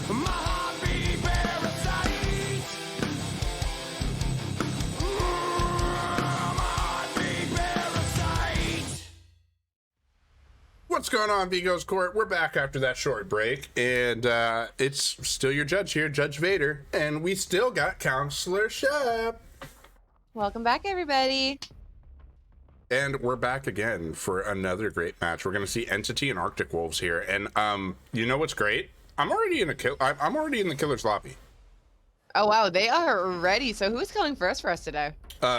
My heart be parasite. My heart be parasite. What's going on, Vigo's Court? We're back after that short break, and it's still your judge here, Judge Vader, and we still got Counselor Shep. Welcome back, everybody. And we're back again for another great match. We're going to see Entity and Arctic Wolves here, and you know what's great? I'm already in the killer's lobby. Oh wow, they are ready. So who's killing first for us today?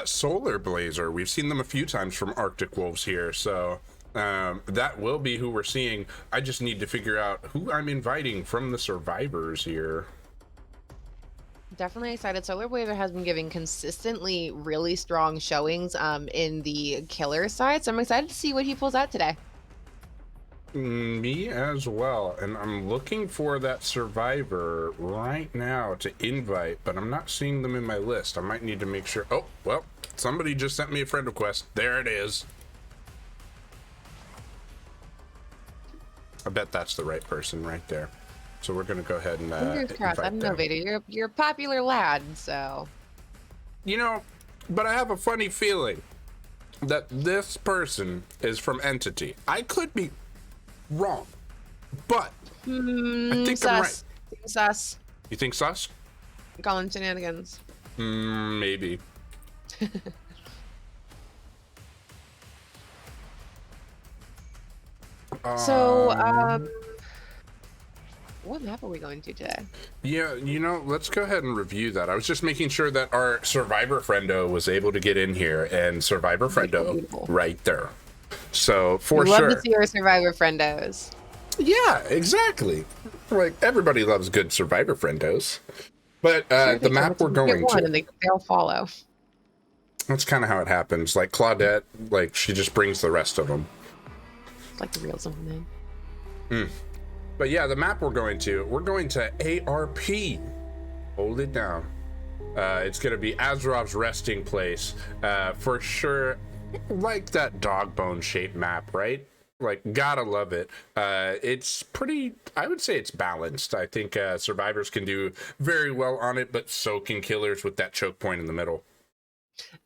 Solar Blazer. We've seen them a few times from Arctic Wolves here, so that will be who we're seeing. I just need to figure out who I'm inviting from the survivors here. Definitely excited. Solar Blazer has been giving consistently really strong showings in the killer side, so I'm excited to see what he pulls out today. Me as well, and I'm looking for that survivor right now to invite, but I'm not seeing them in my list. I might need to make sure. Oh, well, somebody just sent me a friend request. There it is. I bet that's the right person right there. So we're gonna go ahead and Fingers crossed. I don't know, Vader. You're a popular lad, so. You know, but I have a funny feeling that this person is from Entity. I could be wrong, but I think I'm right. Sus. You think sus? Calling shenanigans. Maybe. So, what map are we going to today? Yeah, you know, let's go ahead and review that. I was just making sure that our Survivor Friendo was able to get in here, and Survivor Friendo Beautiful. right there. So, for Love sure. to see our Survivor friendos. Yeah, exactly. Like, everybody loves good Survivor Friendos. But Sure, the map we're going to... and they all follow. That's kind of how it happens. Like, Claudette, like, she just brings the rest of them. It's like the real zone then. But yeah, the map we're going to ARP. Hold it down. It's going to be Azerov's resting place. For sure, like that dog bone shaped map, right? Like, gotta love it. It's pretty, I would say it's balanced. I think survivors can do very well on it, but so can killers with that choke point in the middle.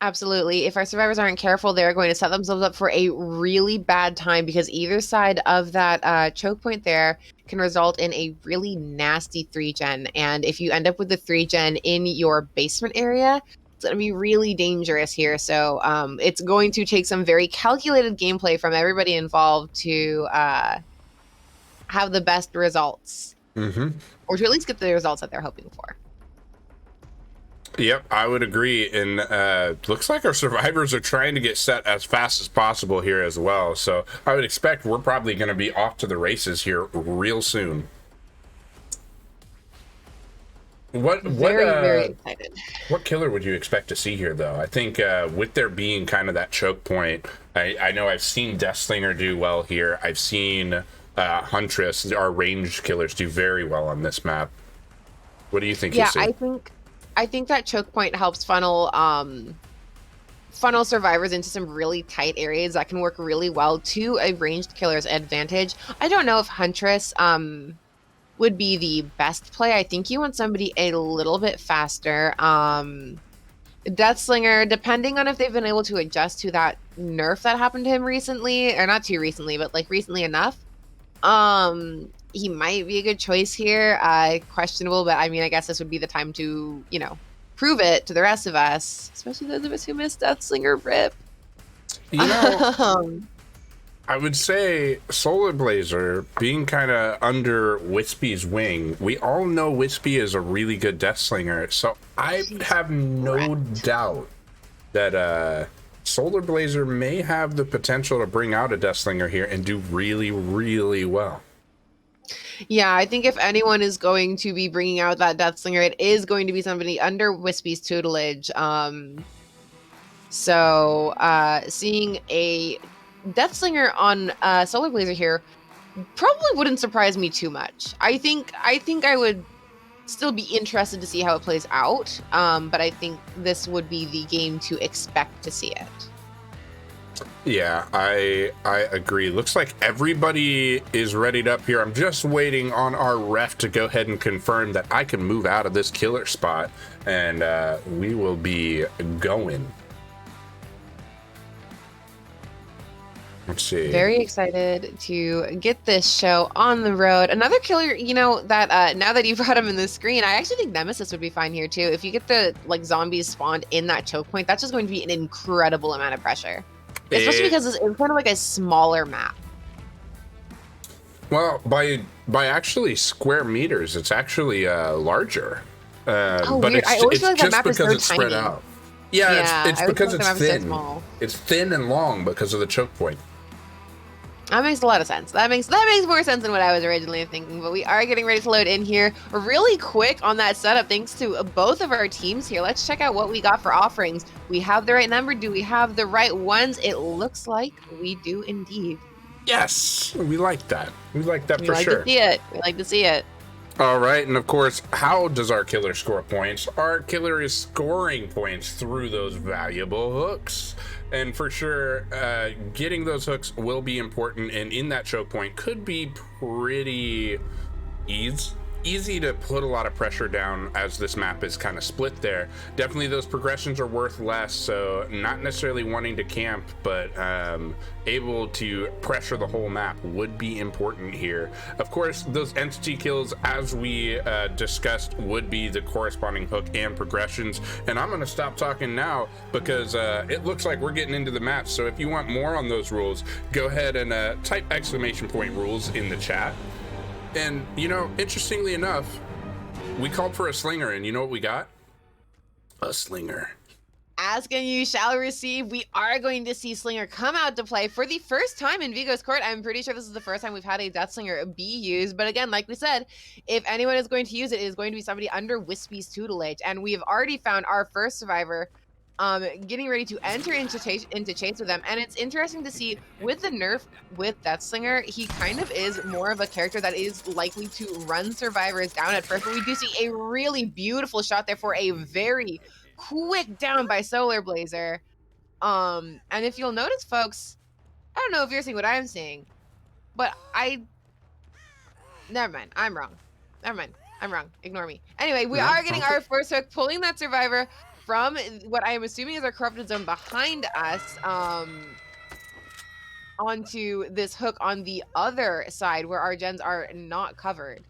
Absolutely. If our survivors aren't careful, they're going to set themselves up for a really bad time because either side of that choke point there can result in a really nasty 3-gen. And if you end up with the 3-gen in your basement area, it's going to be really dangerous here. So it's going to take some very calculated gameplay from everybody involved to have the best results. Or to at least get the results that they're hoping for. Yep, I would agree. And looks like our survivors are trying to get set as fast as possible here as well. So I would expect we're probably going to be off to the races here real soon. Very excited. What killer would you expect to see here, though? I think with there being kind of that choke point, I know I've seen Deathslinger do well here. I've seen Huntress, our ranged killers, do very well on this map. What do you think? Yeah, I think that choke point helps funnel survivors into some really tight areas that can work really well to a ranged killer's advantage. I don't know if Huntress would be the best play. I think you want somebody a little bit faster. Deathslinger, depending on if they've been able to adjust to that nerf that happened to him recently, or not too recently, but like recently enough, he might be a good choice here. Questionable, but I mean, I guess this would be the time to, you know, prove it to the rest of us, especially those of us who missed Deathslinger rip. You know, I would say Solar Blazer being kind of under Wispy's wing. We all know Wispy is a really good Deathslinger, so I have no doubt that Solar Blazer may have the potential to bring out a Deathslinger here and do really, really well. Yeah, I think if anyone is going to be bringing out that Deathslinger, it is going to be somebody under Wispy's tutelage. So seeing a Deathslinger on Solar Blazer here probably wouldn't surprise me too much. I think I would still be interested to see how it plays out, but I think this would be the game to expect to see it. Yeah, I agree. Looks like everybody is readied up here. I'm just waiting on our ref to go ahead and confirm that I can move out of this killer spot, and we will be going. Let's see. Very excited to get this show on the road. Another killer, you know, that now that you've got him in the screen, I actually think Nemesis would be fine here too. If you get the like zombies spawned in that choke point, that's just going to be an incredible amount of pressure. Especially because it's kind of like a smaller map. Well, by actually square meters, it's actually larger. But weird. I always feel like that just map is because so it's spread tiny. out. Yeah, it's I always because feel like it's the map is so thin. small. It's thin and long because of the choke point. That makes a lot of sense. That makes more sense than what I was originally thinking. But we are getting ready to load in here really quick on that setup, thanks to both of our teams here. Let's check out what we got for offerings. We have the right number. Do we have the right ones? It looks like we do indeed. Yes, we like that. We like that We for like sure. to see it. We like to see it. All right, and of course, how does our killer score points? Our killer is scoring points through those valuable hooks. And for sure, getting those hooks will be important, and in that choke point could be pretty easy to put a lot of pressure down as this map is kind of split there. Definitely those progressions are worth less, so not necessarily wanting to camp, but able to pressure the whole map would be important here. Of course, those entity kills, as we discussed, would be the corresponding hook and progressions. And I'm going to stop talking now because it looks like we're getting into the match. So if you want more on those rules, go ahead and type !rules in the chat. And, you know, interestingly enough, we called for a slinger, and you know what we got? A slinger. Ask and you shall receive. We are going to see Slinger come out to play for the first time in Vigo's court. I'm pretty sure this is the first time we've had a Death Slinger be used. But again, like we said, if anyone is going to use it, it is going to be somebody under Wispy's tutelage. And we have already found our first survivor getting ready to enter into chase with them. And it's interesting to see with the nerf with Deathslinger, he kind of is more of a character that is likely to run survivors down at first. But we do see a really beautiful shot there for a very quick down by Solar Blazer. And if you'll notice, folks, I don't know if you're seeing what I'm seeing, but never mind. I'm wrong. Never mind. I'm wrong. Ignore me. Anyway, we are getting our first hook, pulling that survivor from what I am assuming is our corrupted zone behind us onto this hook on the other side where our gens are not covered.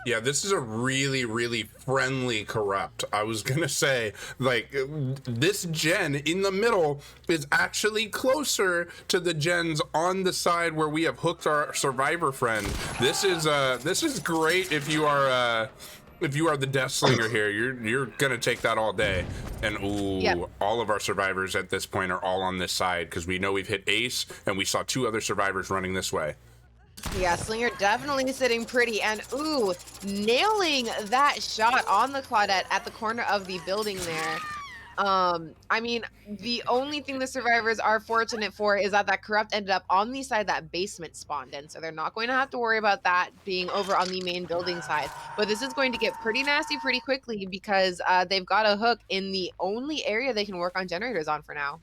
Yeah, this is a really, really friendly corrupt. I was gonna say, like, this gen in the middle is actually closer to the gens on the side where we have hooked our survivor friend. This is great if you are the Death Slinger here. You're gonna take that all day. And ooh, Yep. all of our survivors at this point are all on this side because we know we've hit Ace and we saw 2 other survivors running this way. Yeah, Slinger definitely sitting pretty, and ooh, nailing that shot on the Claudette at the corner of the building there. I mean, the only thing the survivors are fortunate for is that corrupt ended up on the side that basement spawned in, so they're not going to have to worry about that being over on the main building side. But this is going to get pretty nasty pretty quickly because they've got a hook in the only area they can work on generators on for now.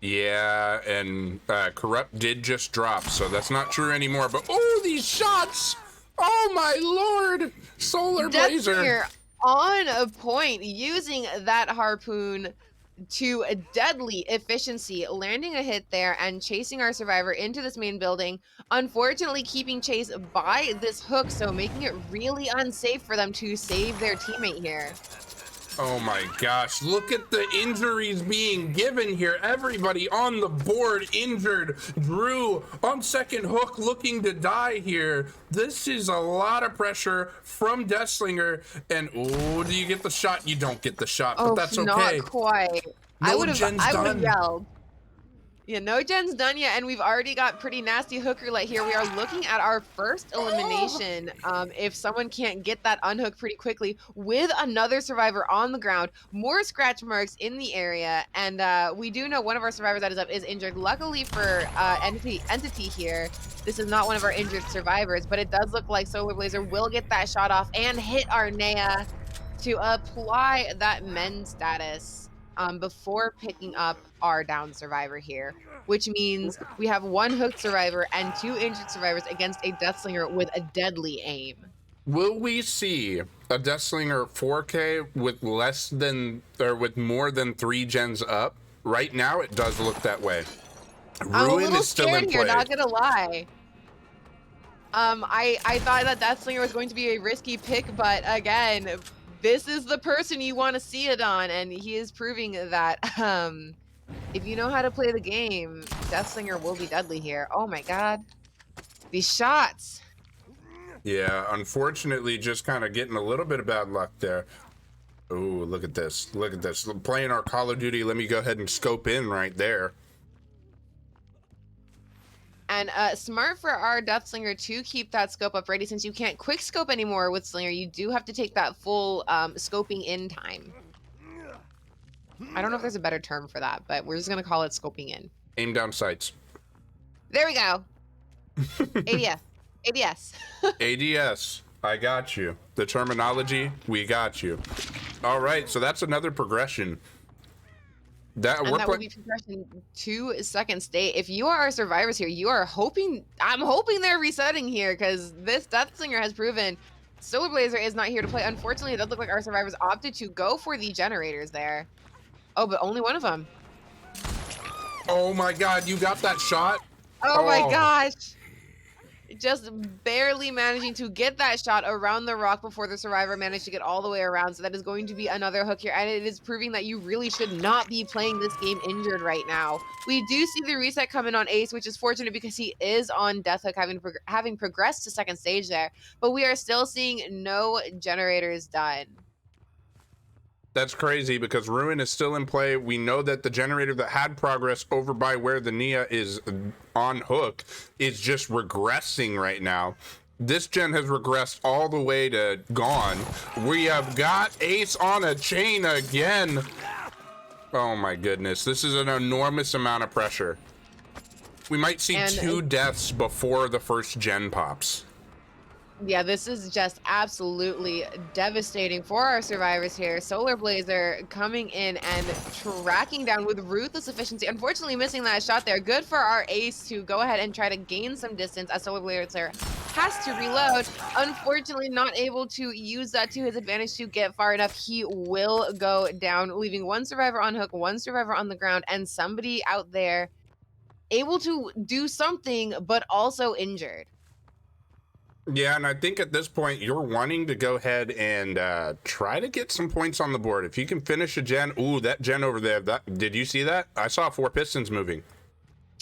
Yeah, and corrupt did just drop, so that's not true anymore. But oh, these shots! Oh my lord! Solar Blazer. Deathslinger on a point, using that harpoon to a deadly efficiency, landing a hit there and chasing our survivor into this main building. Unfortunately, keeping chase by this hook, so making it really unsafe for them to save their teammate here. Oh my gosh, look at the injuries being given here. Everybody on the board injured. Drew on second hook looking to die here. This is a lot of pressure from Deathslinger. And oh, do you get the shot? You don't get the shot, but that's okay. Not quite. I No would have gen's done. yelled. Yeah, no gen's done yet, and we've already got pretty nasty hooker light here. We are looking at our first elimination. If someone can't get that unhooked pretty quickly with another survivor on the ground, more scratch marks in the area, and we do know one of our survivors that is up is injured. Luckily for entity here, this is not one of our injured survivors, but it does look like Solar Blazer will get that shot off and hit our Nea to apply that men status. before picking up our down survivor here, which means we have one hooked survivor and 2 injured survivors against a Deathslinger with a deadly aim. Will we see a Deathslinger 4K with less than or with more than 3 gens up? Right now, it does look that way. I'm a Ruin little is still in scared here, play. not gonna lie. I thought that Deathslinger was going to be a risky pick, but again, this is the person you want to see it on, and he is proving that if you know how to play the game, Deathslinger will be deadly here. Oh my god. These shots. Yeah, unfortunately, just kind of getting a little bit of bad luck there. Ooh, look at this. Look at this. Playing our Call of Duty, let me go ahead and scope in right there. And smart for our Deathslinger to keep that scope up ready, since you can't quick scope anymore with Slinger. You do have to take that full scoping in time. I don't know if there's a better term for that, but we're just going to call it scoping in. Aim down sights. There we go. ADS. ADS. ADS. I got you. The terminology, we got you. All right, so that's another progression. And that will be progression to second state. If you are our survivors here, you are hoping, I'm hoping they're resetting here, because this Deathslinger has proven Solar Blazer is not here to play. Unfortunately, it does look like our survivors opted to go for the generators there. Oh, but only one of them. Oh my god, you got that shot? Oh my gosh. Just barely managing to get that shot around the rock before the survivor managed to get all the way around. So that is going to be another hook here. And it is proving that you really should not be playing this game injured right now. We do see the reset coming on Ace, which is fortunate because he is on Death Hook, having progressed to second stage there. But we are still seeing no generators done. That's crazy because Ruin is still in play. We know that the generator that had progress over by where the Nia is on hook is just regressing right now. This gen has regressed all the way to gone. We have got Ace on a chain again. Oh my goodness. This is an enormous amount of pressure. We might see 2 deaths before the first gen pops. Yeah, this is just absolutely devastating for our survivors here. Solar Blazer coming in and tracking down with ruthless efficiency. Unfortunately, missing that shot there. Good for our Ace to go ahead and try to gain some distance as Solar Blazer has to reload. Unfortunately, not able to use that to his advantage to get far enough. He will go down, leaving 1 survivor on hook, 1 survivor on the ground, and somebody out there able to do something, but also injured. Yeah, and I think at this point, you're wanting to go ahead and try to get some points on the board. If you can finish a gen, ooh, that gen over there, did you see that? I saw 4 pistons moving.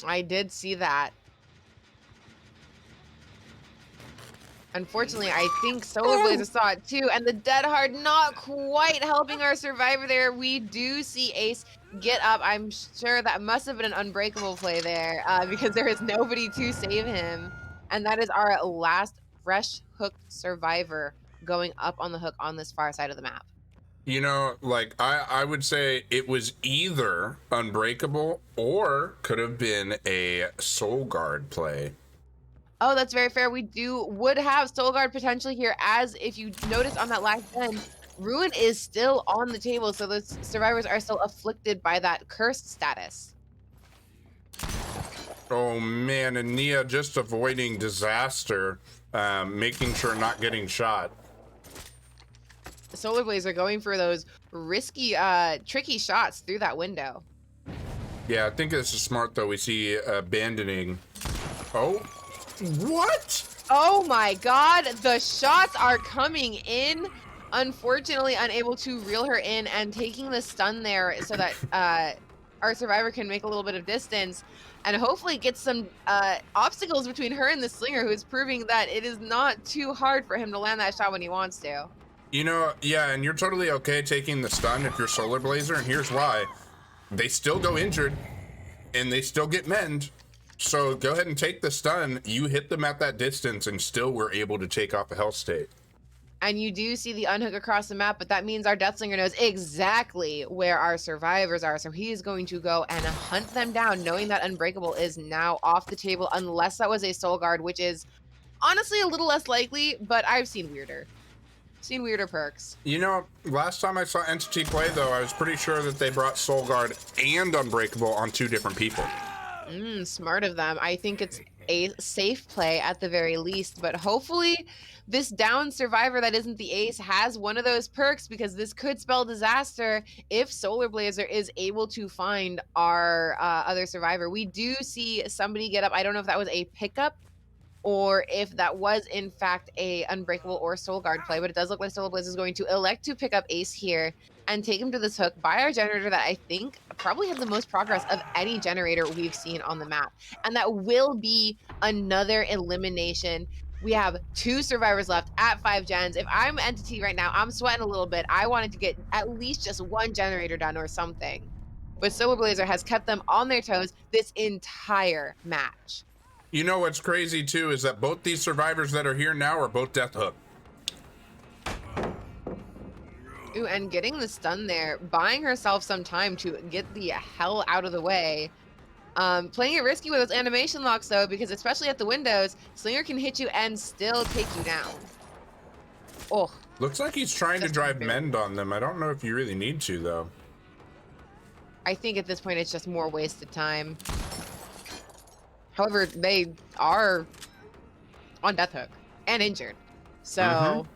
I did see that. Unfortunately, I think Solar Blazer saw it too, and the Dead Hard not quite helping our survivor there. We do see Ace get up. I'm sure that must have been an unbreakable play there because there is nobody to save him. And that is our last fresh hooked survivor going up on the hook on this far side of the map. You know, like, I would say it was either unbreakable or could have been a Soul Guard play. Oh, that's very fair. We would have Soul Guard potentially here, as if you notice on that last gen, Ruin is still on the table, so the survivors are still afflicted by that cursed status. Oh man, and Nia just avoiding disaster, making sure not getting shot. Solar Blazer going for those risky, tricky shots through that window. Yeah, I think this is smart though. We see abandoning. Oh, what? Oh my god, the shots are coming in. Unfortunately, unable to reel her in and taking the stun there so that our survivor can make a little bit of distance and hopefully get some obstacles between her and the Slinger, who is proving that it is not too hard for him to land that shot when he wants to. You know, yeah, and you're totally okay taking the stun if you're Solar Blazer, and here's why. They still go injured, and they still get mend. So go ahead and take the stun. You hit them at that distance, and still were able to take off a health state. And you do see the unhook across the map, but that means our Deathslinger knows exactly where our survivors are. So he is going to go and hunt them down, knowing that Unbreakable is now off the table, unless that was a Soul Guard, which is honestly a little less likely, but I've seen weirder. seen weirder perks. You know, last time I saw Entity play, though, I was pretty sure that they brought Soul Guard and Unbreakable on 2 different people. Smart of them. I think it's a safe play at the very least, but hopefully this down survivor that isn't the ace has one of those perks, because this could spell disaster if Solar Blazer is able to find our other survivor. We do see somebody get up. I don't know if that was a pickup or if that was in fact a Unbreakable or Soul Guard play, but it does look like Solar Blazer is going to elect to pick up Ace here and take him to this hook by our generator that I think probably had the most progress of any generator we've seen on the map. And that will be another elimination. We have 2 survivors left at 5 gens. If I'm Entity right now, I'm sweating a little bit. I wanted to get at least just 1 generator done or something. But Solar Blazer has kept them on their toes this entire match. You know what's crazy, too, is that both these survivors that are here now are both Death Hook. Ooh, and getting the stun there, buying herself some time to get the hell out of the way. Playing it risky with those animation locks, though, because especially at the windows, Slinger can hit you and still take you down. Oh. Looks like he's trying to drive Mend on them. I don't know if you really need to, though. I think at this point it's just more wasted time. However, they are on Death Hook and injured. So...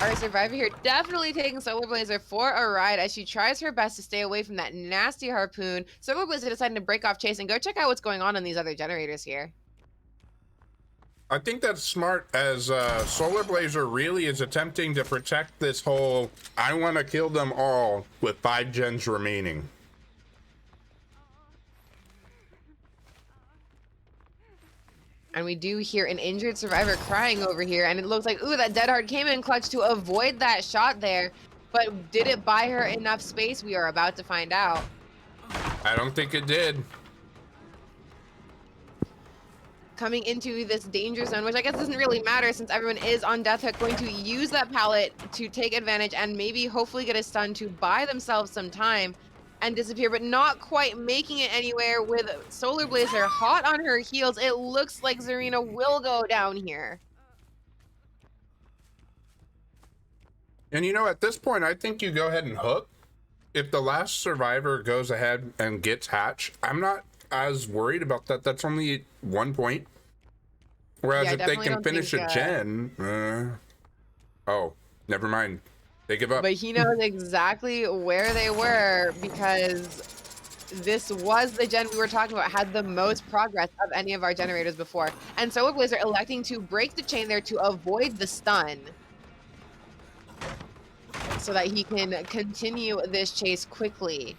Our survivor here definitely taking Solar Blazer for a ride as she tries her best to stay away from that nasty harpoon. Solar Blazer deciding to break off chase and go check out what's going on in these other generators here. I think that's smart, as Solar Blazer really is attempting to protect this whole I want to kill them all with 5 gens remaining. And we do hear an injured survivor crying over here, and it looks like, ooh, that Dead Heart came in clutch to avoid that shot there. But did it buy her enough space? We are about to find out. I don't think it did. Coming into this danger zone, which I guess doesn't really matter since everyone is on Death Hook, going to use that pallet to take advantage and maybe hopefully get a stun to buy themselves some time and disappear, but not quite making it anywhere with Solar Blazer hot on her heels. It looks like Zarina will go down here. And you know, at this point, I think you go ahead and hook. If the last survivor goes ahead and gets Hatch, I'm not as worried about that. That's only 1 point. Whereas Yeah, if they can finish a gen, oh, never mind. They give up. But he knows exactly where they were, because this was the gen we were talking about, had the most progress of any of our generators before. And Solar Blazer electing to break the chain there to avoid the stun, so that he can continue this chase quickly.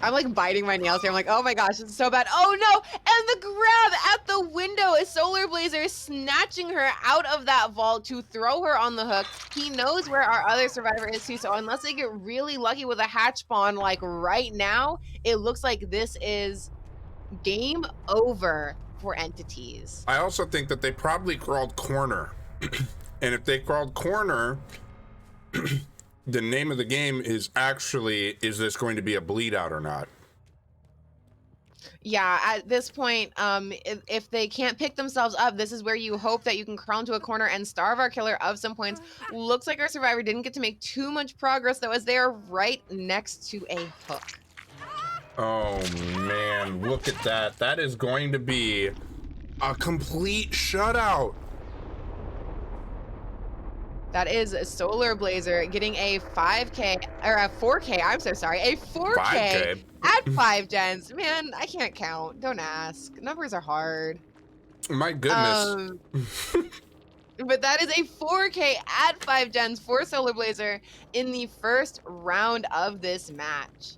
I'm like biting my nails here. I'm like, oh my gosh, it's so bad. Oh no! And the grab at the window is Solar Blazer snatching her out of that vault to throw her on the hook. He knows where our other survivor is too, so unless they get really lucky with a hatch spawn like right now, it looks like this is game over for entities. I also think that they probably crawled corner. And if they crawled corner, the name of the game is actually, is this going to be a bleed out or not? Yeah, at this point, if they can't pick themselves up, this is where you hope that you can crawl into a corner and starve our killer of some points. Looks like our survivor didn't get to make too much progress, though, as they are right next to a hook. Oh man, look at that. That is going to be a complete shutout. That is Solar Blazer getting a 5K, or a 4K, I'm so sorry, a 4K 5K. at 5 gens. Man, I can't count. Don't ask. Numbers are hard. My goodness. But that is a 4K at 5 gens for Solar Blazer in the first round of this match.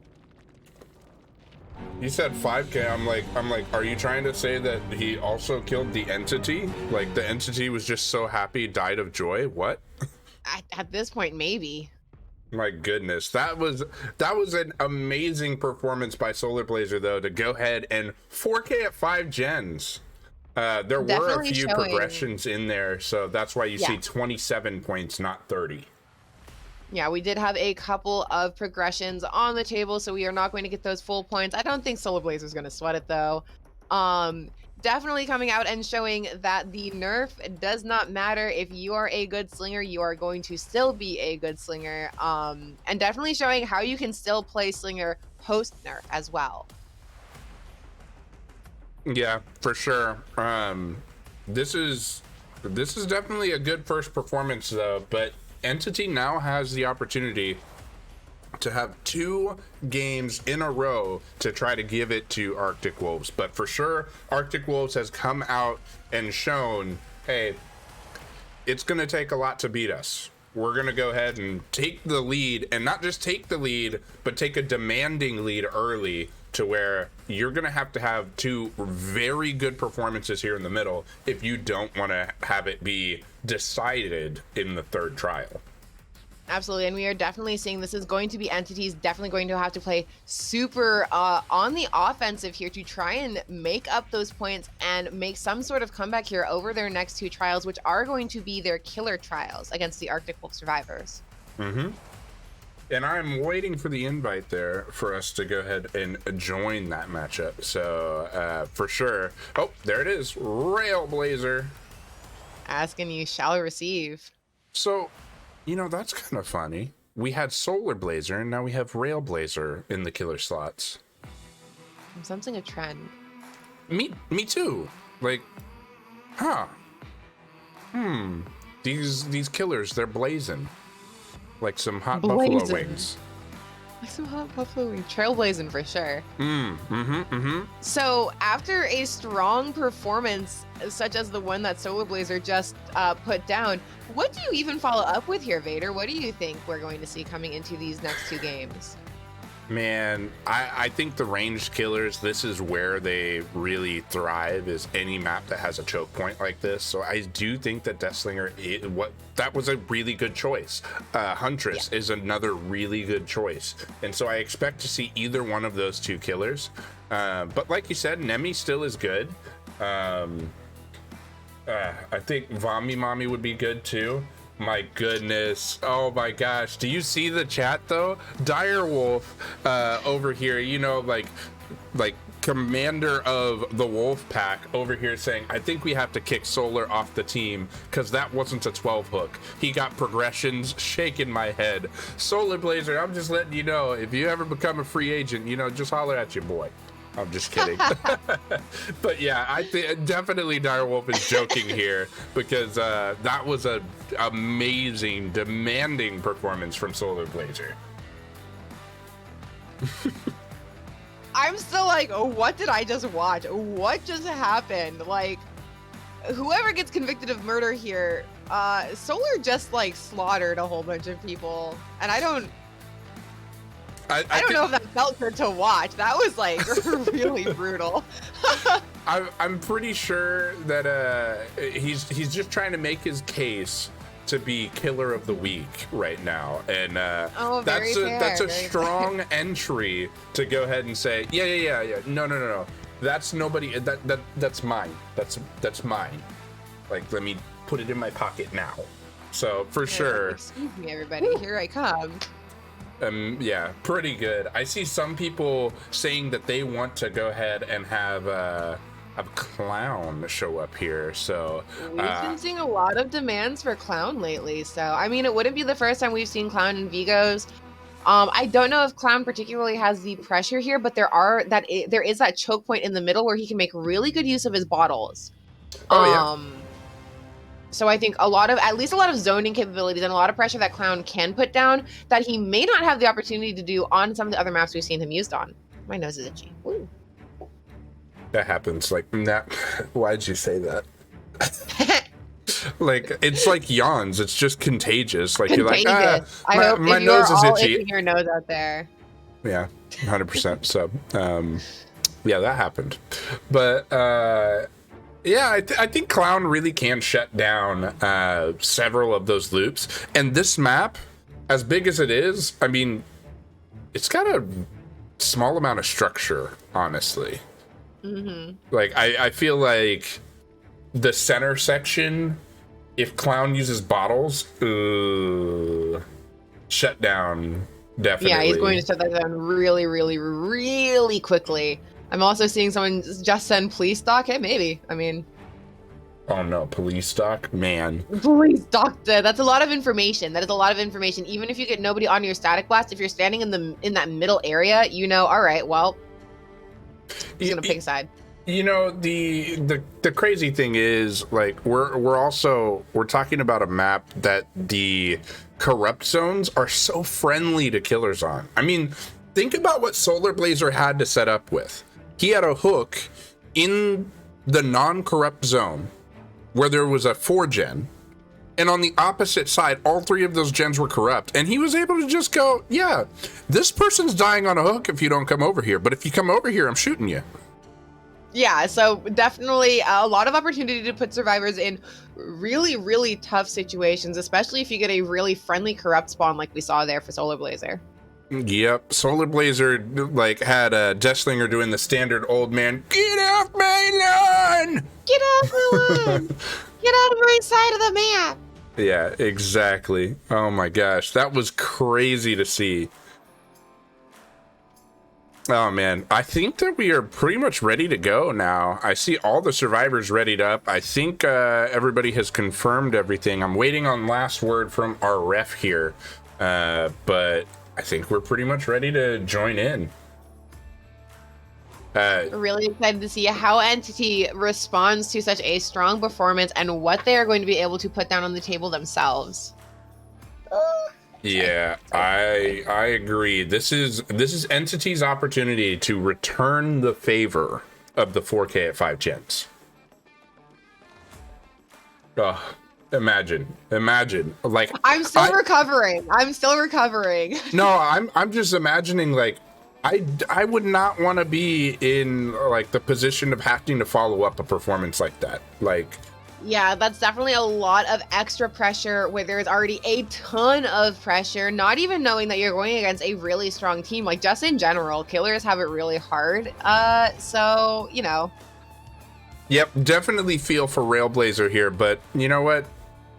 You said 5K. I'm like, are you trying to say that he also killed the entity? Like the entity was just so happy, died of joy? What? At this point, maybe. My goodness, that was an amazing performance by Solar Blazer, though, to go ahead and 4K at 5 gens. There Definitely were a few showing. progressions in there, so that's why you Yeah. see 27 points, not 30. Yeah, we did have a couple of progressions on the table, so we are not going to get those full points. I don't think Solar Blazer's going to sweat it though. Um, Definitely coming out and showing that the nerf does not matter. If you are a good slinger, you are going to still be a good slinger. And definitely showing how you can still play slinger post nerf as well. Yeah, for sure. This is definitely a good first performance though, but Entity now has the opportunity to have 2 games in a row to try to give it to Arctic Wolves. But for sure, Arctic Wolves has come out and shown, hey, it's going to take a lot to beat us. We're going to go ahead and take the lead, and not just take the lead, but take a demanding lead early to where you're going to have 2 very good performances here in the middle if you don't want to have it be decided in the 3rd trial. Absolutely, and we are definitely seeing this is going to be Entities definitely going to have to play super on the offensive here to try and make up those points and make some sort of comeback here over their next 2 trials, which are going to be their killer trials against the Arctic Wolf survivors. Mm-hmm. And I'm waiting for the invite there for us to go ahead and join that matchup. So for sure. Oh, there it is. Railblazer. Asking you shall receive. So, you know, that's kind of funny. We had Solar Blazer, and now we have Railblazer in the killer slots. I'm sensing a trend. Me too. Like, huh. These killers, they're blazing. Like some hot buffalo wings. Like some hot buffalo wings. Trailblazing for sure. Mm-hmm. So after a strong performance such as the one that Solar Blazer just put down, what do you even follow up with here, Vader? What do you think we're going to see coming into these next 2 games? Man, I think the ranged killers, this is where they really thrive, is any map that has a choke point like this. So I do think that Deathslinger, that was a really good choice. Huntress is another really good choice. And so I expect to see either one of those 2 killers. But like you said, Nemi still is good. I think Vami Mami would be good too. My goodness. Oh my gosh. Do you see the chat though? Direwolf over here, you know, like commander of the wolf pack over here saying, I think we have to kick Solar off the team because that wasn't a 12 hook. He got progressions, shaking my head. Solar Blazer, I'm just letting you know, if you ever become a free agent, you know, just holler at your boy. I'm just kidding. But yeah, I think definitely Direwolf is joking here because that was a amazing, demanding performance from Solar Blazer. I'm still like, oh, what did I just watch? What just happened? Like, whoever gets convicted of murder here, Solar just like slaughtered a whole bunch of people, and I don't know if that felt good to watch. That was like really brutal. I'm pretty sure that he's just trying to make his case to be killer of the week right now, and that's a strong entry to go ahead and say, yeah. No. That's nobody. That's mine. That's mine. Like, let me put it in my pocket now. So for sure. Excuse me, everybody. Here I come. Yeah, pretty good. I see some people saying that they want to go ahead and have a Clown show up here. So we've been seeing a lot of demands for Clown lately. So I mean, it wouldn't be the first time we've seen Clown in Vigos. I don't know if Clown particularly has the pressure here, but there is that choke point in the middle where he can make really good use of his bottles. So I think at least a lot of zoning capabilities and a lot of pressure that Clown can put down that he may not have the opportunity to do on some of the other maps we've seen him used on. My nose is itchy. Ooh. That happens. Like, why'd you say that? Like, it's like yawns. It's just contagious. Like, contagious. You're like, I hope my if you are nose is all itchy. itching your nose out there. Yeah, 100%. So, yeah, that happened. But, yeah, I think Clown really can shut down several of those loops. And this map, as big as it is, I mean, it's got a small amount of structure, honestly. Mm-hmm. Like, I feel like the center section, if Clown uses bottles, shut down. Definitely. Yeah, he's going to shut that down really, really, really quickly. I'm also seeing someone just send police doc. Hey, maybe. I mean, Oh no, police doc, man. police doctor. That's a lot of information. That is a lot of information. Even if you get nobody on your static blast, if you're standing in that middle area, you know, all right, well, he's gonna pick a side. You know, the crazy thing is, like, we're talking about a map that the corrupt zones are so friendly to killers on. I mean, think about what Solar Blazer had to set up with. He had a hook in the non-corrupt zone where there was a 4-gen, and on the opposite side, all 3 of those gens were corrupt, and he was able to just go, yeah, this person's dying on a hook if you don't come over here, but if you come over here, I'm shooting you. Yeah, so definitely a lot of opportunity to put survivors in really, really tough situations, especially if you get a really friendly corrupt spawn like we saw there for Solar Blazer. Yep, Solar Blazer like had a Deathslinger doing the standard old man, get off my lawn! Get off the lawn! Get out of my side of the map! Yeah, exactly. Oh my gosh, that was crazy to see. Oh man, I think that we are pretty much ready to go now. I see all the survivors readied up. I think everybody has confirmed everything. I'm waiting on last word from our ref here, but I think we're pretty much ready to join in. Really excited to see how Entity responds to such a strong performance and what they are going to be able to put down on the table themselves. Yeah, I agree. This is Entity's opportunity to return the favor of the 4K at 5 gens. Oh, imagine. Like, I'm still recovering. No, I'm just imagining, like, I would not want to be in like the position of having to follow up a performance like that. Like, yeah, that's definitely a lot of extra pressure where there's already a ton of pressure, not even knowing that you're going against a really strong team. Like, just in general, killers have it really hard. So, you know. Yep, definitely feel for Railblazer here, but you know what?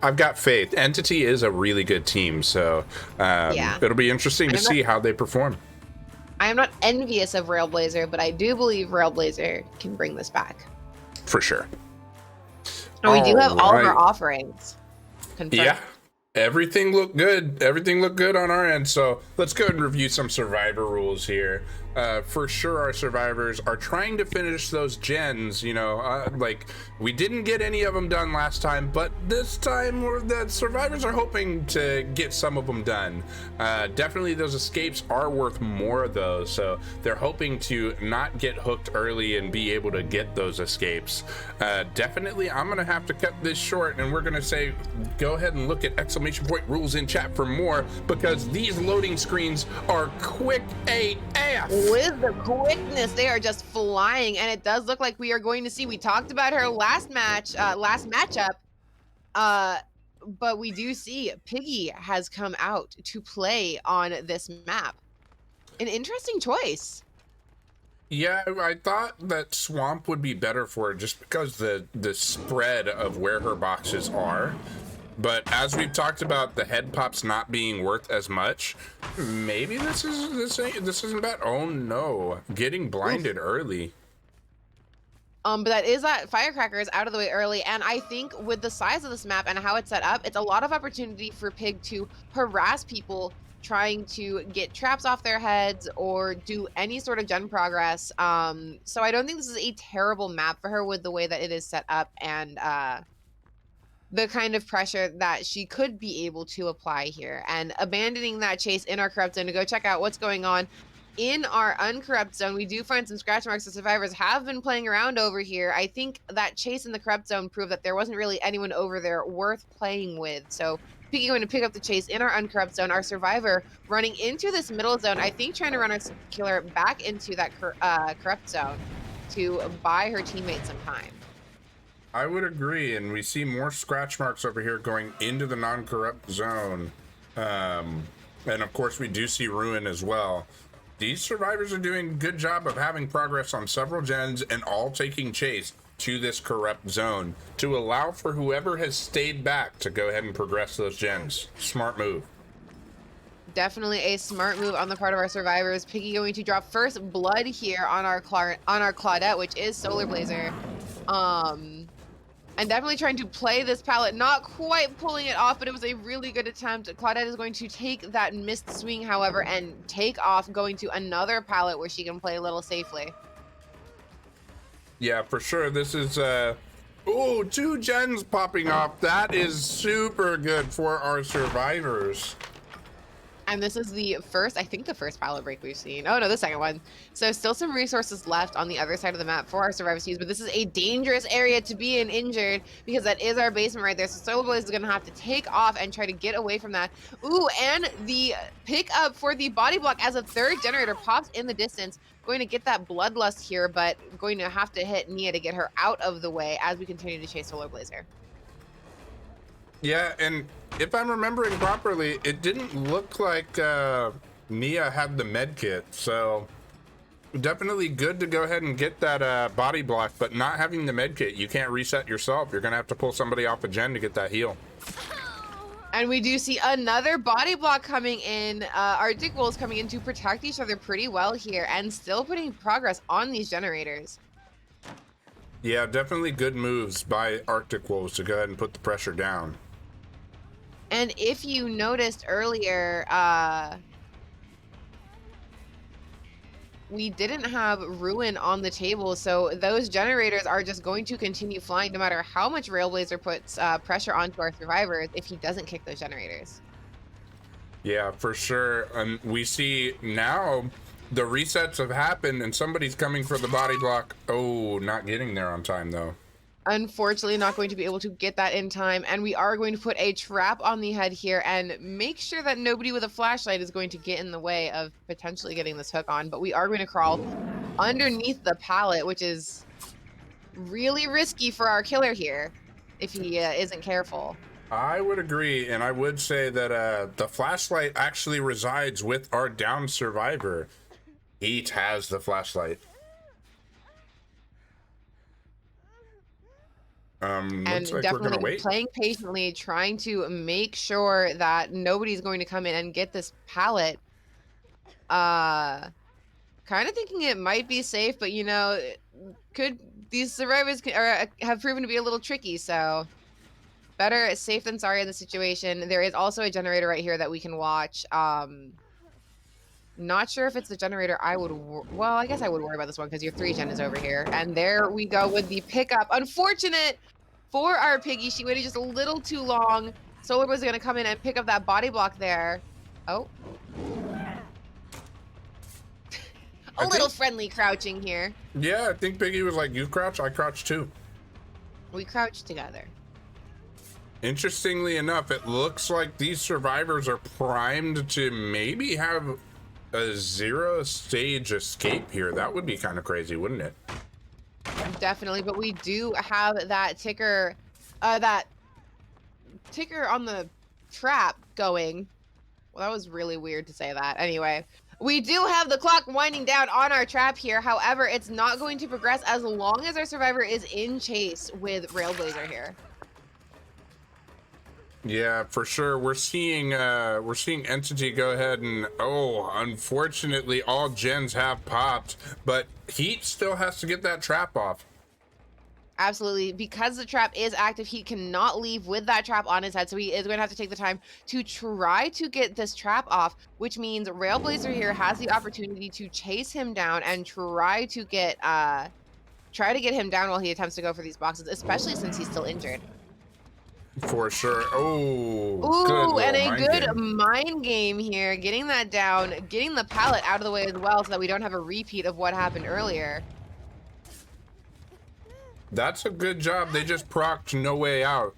I've got faith. Entity is a really good team, so yeah. It'll be interesting to see how they perform. I am not envious of Railblazer, but I do believe Railblazer can bring this back. For sure. And we do have all of our offerings confirmed. Yeah, everything looked good. Everything looked good on our end. So let's go ahead and review some survivor rules here. For sure, our survivors are trying to finish those gens. You know, like we didn't get any of them done last time, but this time the survivors are hoping to get some of them done. Definitely, those escapes are worth more of those, so they're hoping to not get hooked early and be able to get those escapes. Definitely, I'm gonna have to cut this short, and we're gonna say, go ahead and look at ! rules in chat for more, because these loading screens are quick AF. With the quickness, they are just flying, and it does look like we are going to see. We talked about her last matchup, but we do see Piggy has come out to play on this map. An interesting choice. Yeah, I thought that Swamp would be better for her just because the spread of where her boxes are. But as we've talked about the head pops not being worth as much, maybe this isn't bad. Oh no, getting blinded early. But that is that Firecracker is out of the way early, and I think with the size of this map and how it's set up, it's a lot of opportunity for Pig to harass people trying to get traps off their heads or do any sort of gen progress. So I don't think this is a terrible map for her with the way that it is set up and the kind of pressure that she could be able to apply here. And abandoning that chase in our corrupt zone to go check out what's going on in our uncorrupt zone, we do find some scratch marks that survivors have been playing around over here. I think that chase in the corrupt zone proved that there wasn't really anyone over there worth playing with. So Piggy going to pick up the chase in our uncorrupt zone. Our survivor running into this middle zone, I think trying to run our killer back into that corrupt zone to buy her teammates some time. I would agree, and we see more scratch marks over here going into the non-corrupt zone. And of course we do see Ruin as well. These survivors are doing a good job of having progress on several gens and all taking chase to this corrupt zone to allow for whoever has stayed back to go ahead and progress those gens. Smart move. Definitely a smart move on the part of our survivors. Piggy going to drop first blood here on our Claudette, which is Solar Blazer. And definitely trying to play this pallet, not quite pulling it off, but it was a really good attempt. Claudette is going to take that missed swing, however, and take off, going to another pallet where she can play a little safely. Yeah, for sure. This is, ooh, 2 gens popping off. That is super good for our survivors. And this is the first, I think the first pallet break we've seen. Oh no, the second one. So still some resources left on the other side of the map for our survivors to use, but this is a dangerous area to be in injured because that is our basement right there. So Solar Blaze is gonna have to take off and try to get away from that. Ooh, and the pick up for the body block as a third generator pops in the distance. Going to get that bloodlust here, but going to have to hit Nia to get her out of the way as we continue to chase Solar Blazer. Yeah, and if I'm remembering properly, it didn't look like Nia had the med kit, so definitely good to go ahead and get that body block, but not having the med kit, you can't reset yourself. You're gonna have to pull somebody off a gen to get that heal. And we do see another body block coming in. Arctic Wolves coming in to protect each other pretty well here and still putting progress on these generators. Yeah, definitely good moves by Arctic Wolves to go ahead and put the pressure down. And if you noticed earlier, we didn't have Ruin on the table, so those generators are just going to continue flying no matter how much Railblazer puts pressure onto our survivors if he doesn't kick those generators. Yeah, for sure. And we see now the resets have happened and somebody's coming for the body block. Oh, not getting there on time though. Unfortunately, not going to be able to get that in time, and we are going to put a trap on the head here and make sure that nobody with a flashlight is going to get in the way of potentially getting this hook on, but we are going to crawl underneath the pallet, which is really risky for our killer here if he isn't careful. I would agree, and I would say that the flashlight actually resides with our downed survivor. Heat has the flashlight. And looks like we're gonna definitely wait. playing patiently, trying to make sure that nobody's going to come in and get this pallet. Kind of thinking it might be safe, but you know, these survivors have proven to be a little tricky, so better safe than sorry in the situation. There is also a generator right here that we can watch. Not sure if it's the generator I would, well, I guess I would worry about this one because your 3 gen is over here. And there we go with the pickup. Unfortunate for our Piggy. She waited just a little too long. Solar was going to come in and pick up that body block there. Oh. A little friendly crouching here. Yeah, I think Piggy was like, you crouch, I crouch too. We crouched together. Interestingly enough, it looks like these survivors are primed to maybe have a 0-stage escape here. That would be kind of crazy, wouldn't it? Definitely, but we do have that ticker on the trap going. Well, that was really weird to say that. Anyway, we do have the clock winding down on our trap here. However, it's not going to progress as long as our survivor is in chase with Railblazer here. Yeah, for sure. We're seeing Entity go ahead and, oh, unfortunately all gens have popped, but Heat still has to get that trap off. Absolutely. Because the trap is active, he cannot leave with that trap on his head, so he is going to have to take the time to try to get this trap off, which means Railblazer here has the opportunity to chase him down and try to get him down while he attempts to go for these boxes, especially since he's still injured. For sure. Oh, Ooh, good and a mind good game. mind game here, getting that down, getting the pallet out of the way as well so that we don't have a repeat of what happened earlier. That's a good job. They just procced No Way Out.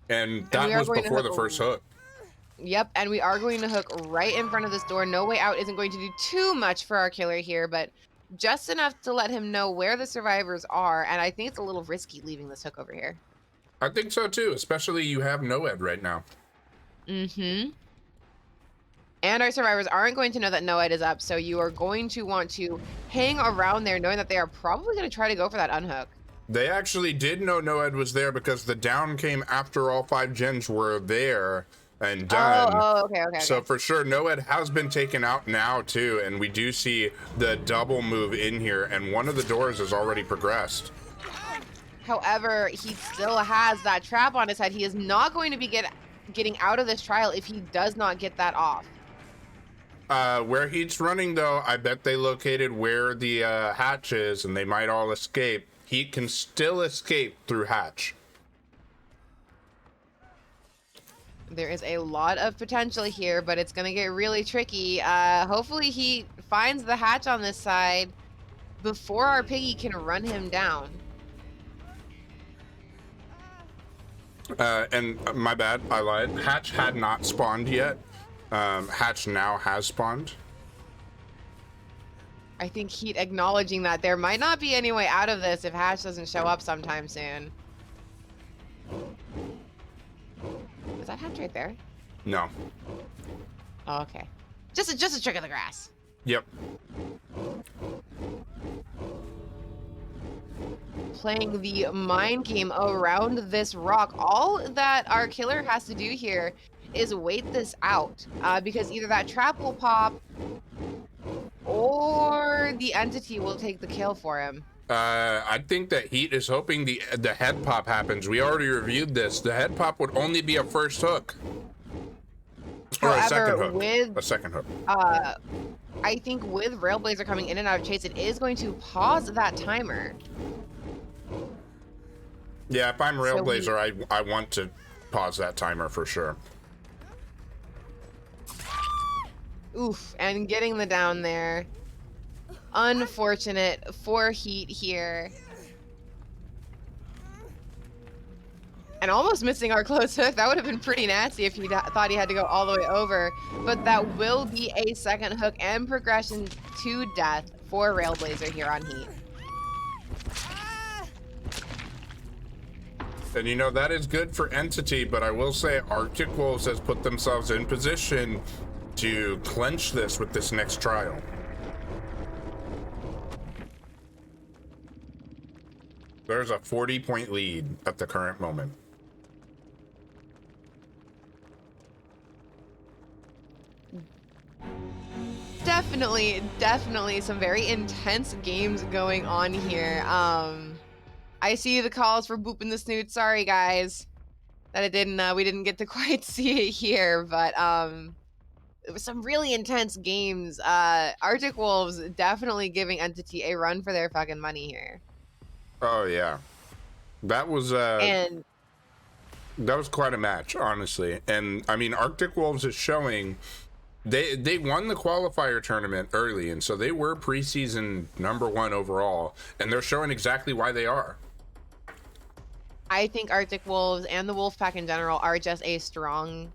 And that we are was going to before the hook first hook. Yep, and we are going to hook right in front of this door. No Way Out isn't going to do too much for our killer here, but just enough to let him know where the survivors are, and I think it's a little risky leaving this hook over here. I think so too, especially you have Noed right now. Mm-hmm. And our survivors aren't going to know that Noed is up, so you are going to want to hang around there knowing that they are probably going to try to go for that unhook. They actually did know Noed was there because the down came after all 5 gens were there. and done. Okay. So for sure, Noed has been taken out now too, and we do see the double move in here, and one of the doors has already progressed. However, he still has that trap on his head. He is not going to be getting out of this trial if he does not get that off. Where Heat's running though, I bet they located where the hatch is, and they might all escape. Heat can still escape through hatch. There is a lot of potential here, but it's going to get really tricky. Hopefully he finds the hatch on this side before our piggy can run him down. And my bad, I lied. Hatch had not spawned yet. Hatch now has spawned. I think Heat acknowledging that there might not be any way out of this if Hatch doesn't show up sometime soon. Is that Hatch right there? No. Oh, okay. Just a trick of the grass. Yep. Playing the mind game around this rock. All that our killer has to do here is wait this out, because either that trap will pop or the entity will take the kill for him. I think that Heat is hoping the head pop happens. We already reviewed this. The head pop would only be a first hook. Or a second hook. A second hook. I think with Railblazer coming in and out of chase, it is going to pause that timer. Yeah, if I'm Railblazer, I want to pause that timer for sure. Oof, and getting the down there. Unfortunate for Heat here. And almost missing our close hook. That would have been pretty nasty if he thought he had to go all the way over. But that will be a second hook and progression to death for Railblazer here on Heat. And you know, that is good for Entity, but I will say Arctic Wolves has put themselves in position to clinch this with this next trial. There's a 40-point lead at the current moment. Definitely some very intense games going on here. I see the calls for booping the snoot. Sorry guys that we didn't get to quite see it here, but it was some really intense games. Arctic Wolves definitely giving Entity a run for their fucking money here. Oh yeah, that was And that was quite a match, honestly. And I mean, Arctic Wolves is showing they won the qualifier tournament early, and so they were preseason #1 overall, and they're showing exactly why they are. I think Arctic Wolves and the Wolfpack in general are just a strong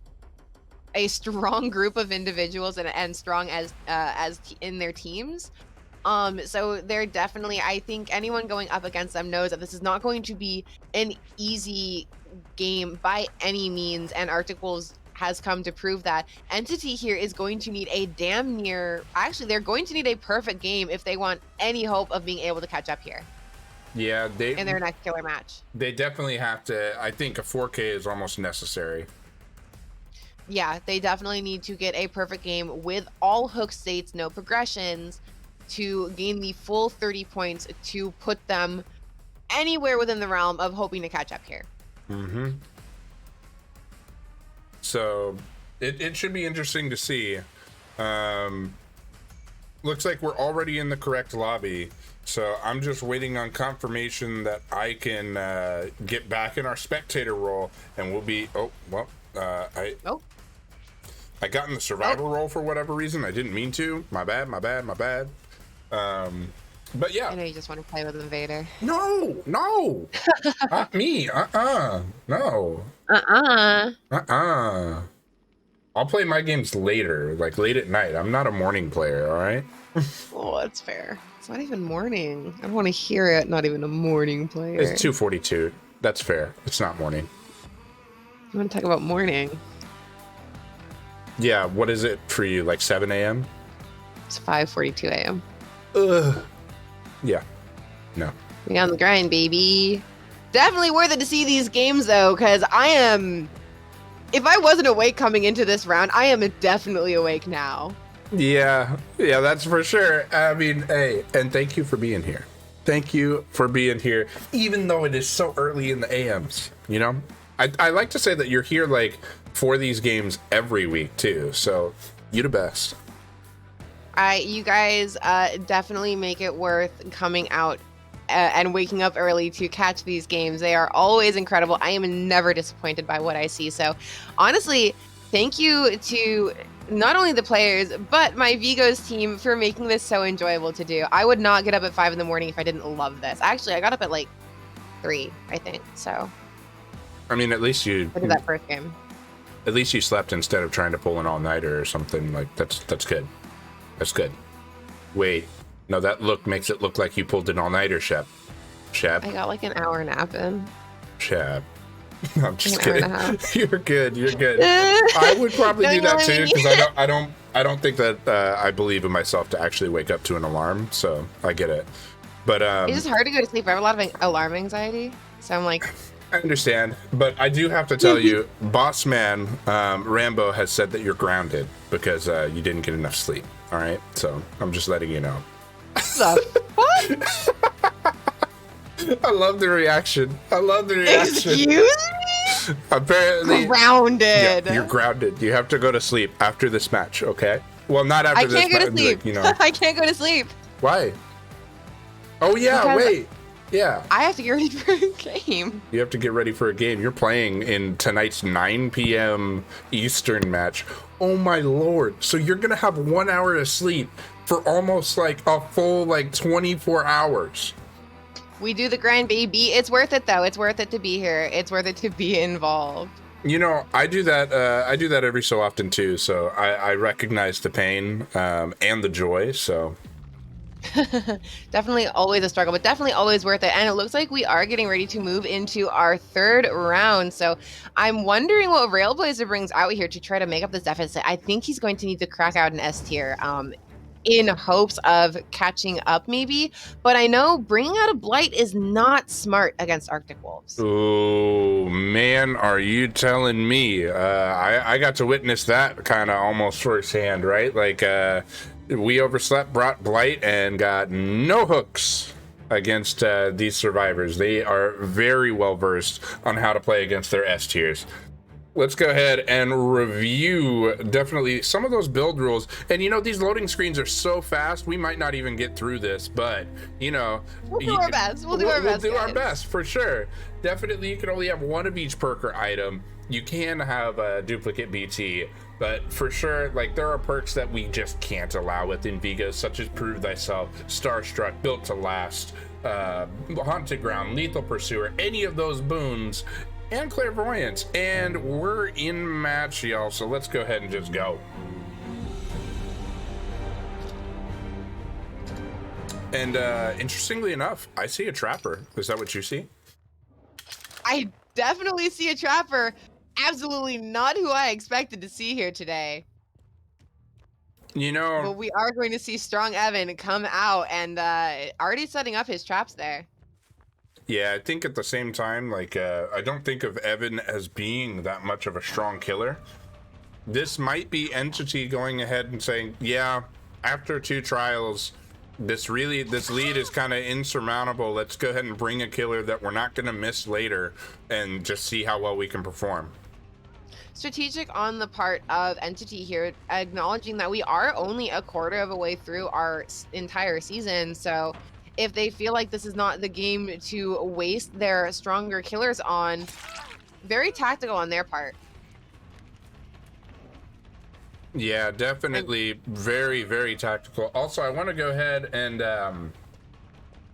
group of individuals and strong as in their teams. So they're definitely, I think anyone going up against them knows that this is not going to be an easy game by any means, and Arctic Wolves has come to prove that. Entity here is going to need a they're going to need a perfect game if they want any hope of being able to catch up here. Yeah, in their next killer match. They definitely have to. I think a 4K is almost necessary. Yeah, they definitely need to get a perfect game with all hook states, no progressions, to gain the full 30 points to put them anywhere within the realm of hoping to catch up here. Mm-hmm. So it should be interesting to see. Looks like we're already in the correct lobby, so I'm just waiting on confirmation that I can get back in our spectator role, and we'll be. I got in the survivor role for whatever reason. I didn't mean to. My bad. But yeah. I know you just want to play with Invader. No, not me. No. I'll play my games later, like late at night. I'm not a morning player, all right? Oh, that's fair. It's not even morning. I don't want to hear it. Not even a morning player. It's 2:42. That's fair. It's not morning. You want to talk about morning? Yeah, what is it for you? Like 7 a.m.? It's 5:42 a.m. Ugh. Yeah. No. We on the grind, baby. Definitely worth it to see these games though, because I am If I wasn't awake coming into this round, I am definitely awake now. Yeah, that's for sure. I mean, hey, and thank you for being here. Thank you for being here, even though it is so early in the AMs. You know, I like to say that you're here like for these games every week too. So you the best. You guys definitely make it worth coming out and waking up early to catch these games. They are always incredible. I am never disappointed by what I see. So honestly, thank you to not only the players, but my Vigos team for making this so enjoyable to do. I would not get up at 5 in the morning if I didn't love this. Actually, I got up at like 3, I think. So I mean, at least you I did that first game. At least you slept instead of trying to pull an all-nighter or something. Like that's good. That's good. Wait, no, that look makes it look like you pulled an all-nighter, Shep. I got like an hour nap in. Shep. I'm just An hour kidding. and a half. You're good. I would probably do that too, Knowing because I don't think that I believe in myself to actually wake up to an alarm. So I get it. But It's just hard to go to sleep. I have a lot of alarm anxiety, so I'm like, I understand, but I do have to tell you, Boss Man Rambo has said that you're grounded because you didn't get enough sleep. All right, so I'm just letting you know. what? I love the reaction. Excuse me? Apparently, Grounded. yeah, you're grounded. You have to go to sleep after this match. Okay. Well, not after I this. can't go to but, sleep. like, you know. I can't go to sleep. Why? Oh yeah. Because wait. Yeah. I have to get ready for a game. You have to get ready for a game. You're playing in tonight's 9 p.m. Eastern match. Oh my lord. So you're going to have 1 hour of sleep for almost like a full like 24 hours. We do the grind, baby. It's worth it though. It's worth it to be here. It's worth it to be involved. You know, I do that every so often too. So I recognize the pain and the joy. So Definitely always a struggle, but definitely always worth it. And it looks like we are getting ready to move into our 3rd round. So I'm wondering what Railblazer brings out here to try to make up this deficit. I think he's going to need to crack out an S tier in hopes of catching up maybe. But I know bringing out a Blight is not smart against Arctic Wolves. oh man, are you telling me? I got to witness that kind of almost firsthand, right? Like we overslept, brought Blight, and got no hooks against these survivors. They are very well versed on how to play against their S tiers. Let's go ahead and review definitely some of those build rules. And you know, these loading screens are so fast, we might not even get through this, but you know, We'll do our best. We'll do our best. We'll do our guys. best for sure. Definitely, you can only have one of each perker item. You can have a duplicate BT, but for sure, like there are perks that we just can't allow within Vigos, such as Prove Thyself, Starstruck, Built to Last, Haunted Ground, Lethal Pursuer, any of those boons, and Clairvoyance. And we're in match, y'all, so let's go ahead and just go. And interestingly enough, I see a Trapper. Is that what you see? I definitely see a Trapper. Absolutely not who I expected to see here today. You know, But we are going to see Strong Evan come out and already setting up his traps there. yeah, I think at the same time, like, I don't think of Evan as being that much of a strong killer. This might be Entity going ahead and saying, yeah, after 2 trials, this lead is kind of insurmountable. Let's go ahead and bring a killer that we're not going to miss later and just see how well we can perform. Strategic on the part of Entity here, acknowledging that we are only a quarter of a way through our entire season. So if they feel like this is not the game to waste their stronger killers on, very tactical on their part. Yeah, definitely very, very tactical. Also, I want to go ahead and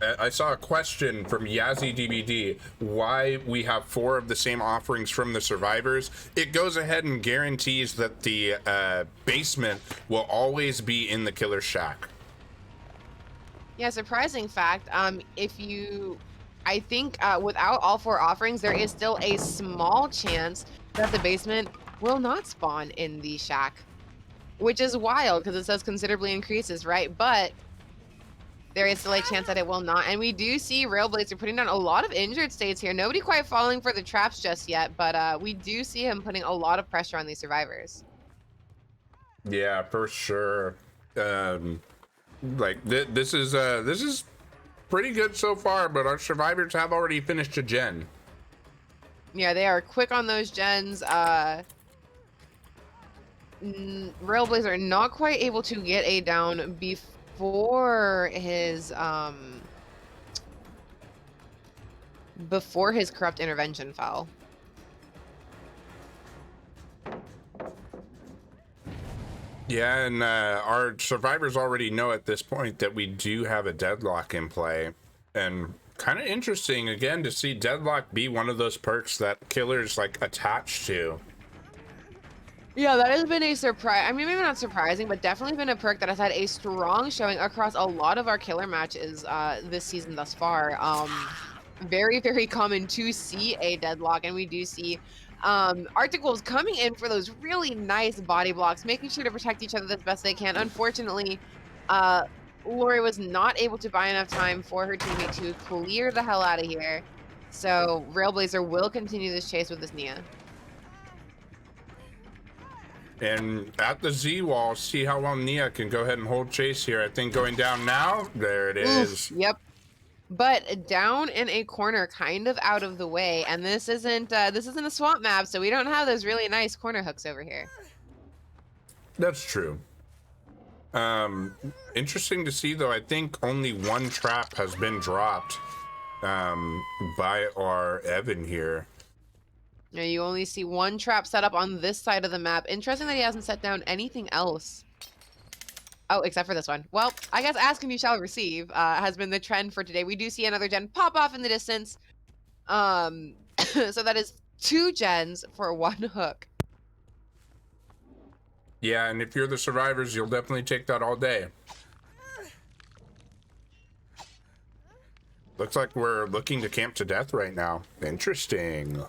I saw a question from Yazzie DBD why we have 4 of the same offerings from the survivors. It goes ahead and guarantees that the basement will always be in the killer shack. Yeah, surprising fact. I think without all 4 offerings, there is still a small chance that the basement will not spawn in the shack, which is wild because it says considerably increases, right? But there is still a chance that it will not. And we do see Railblazer putting down a lot of injured states here. Nobody quite falling for the traps just yet, but we do see him putting a lot of pressure on these survivors. Yeah, for sure. Like this is pretty good so far, but our survivors have already finished a gen. Yeah, they are quick on those gens. Railblazer not quite able to get a down before his corrupt intervention fell. Yeah, and our survivors already know at this point that we do have a deadlock in play. And kind of interesting, again, to see deadlock be one of those perks that killers, like, attach to. Yeah, that has been a surprise. I mean, maybe not surprising, but definitely been a perk that has had a strong showing across a lot of our killer matches this season thus far. Very, very common to see a deadlock, and we do see Arctic Wolves coming in for those really nice body blocks, making sure to protect each other as best they can. Unfortunately, Lori was not able to buy enough time for her teammate to clear the hell out of here. So Railblazer will continue this chase with this Nia. And at the Z wall, see how well Nia can go ahead and hold chase here. I think going down now. There it is. Yep. But down in a corner, kind of out of the way, and this isn't a swamp map, so we don't have those really nice corner hooks over here. That's true. Interesting to see though. I think only one trap has been dropped by our Evan here. Yeah, you only see one trap set up on this side of the map. Interesting that he hasn't set down anything else. Oh, except for this one. Well, I guess ask and you shall receive has been the trend for today. We do see another gen pop off in the distance. So that is 2 gens for 1 hook. Yeah, and if you're the survivors, you'll definitely take that all day. Looks like we're looking to camp to death right now. Interesting.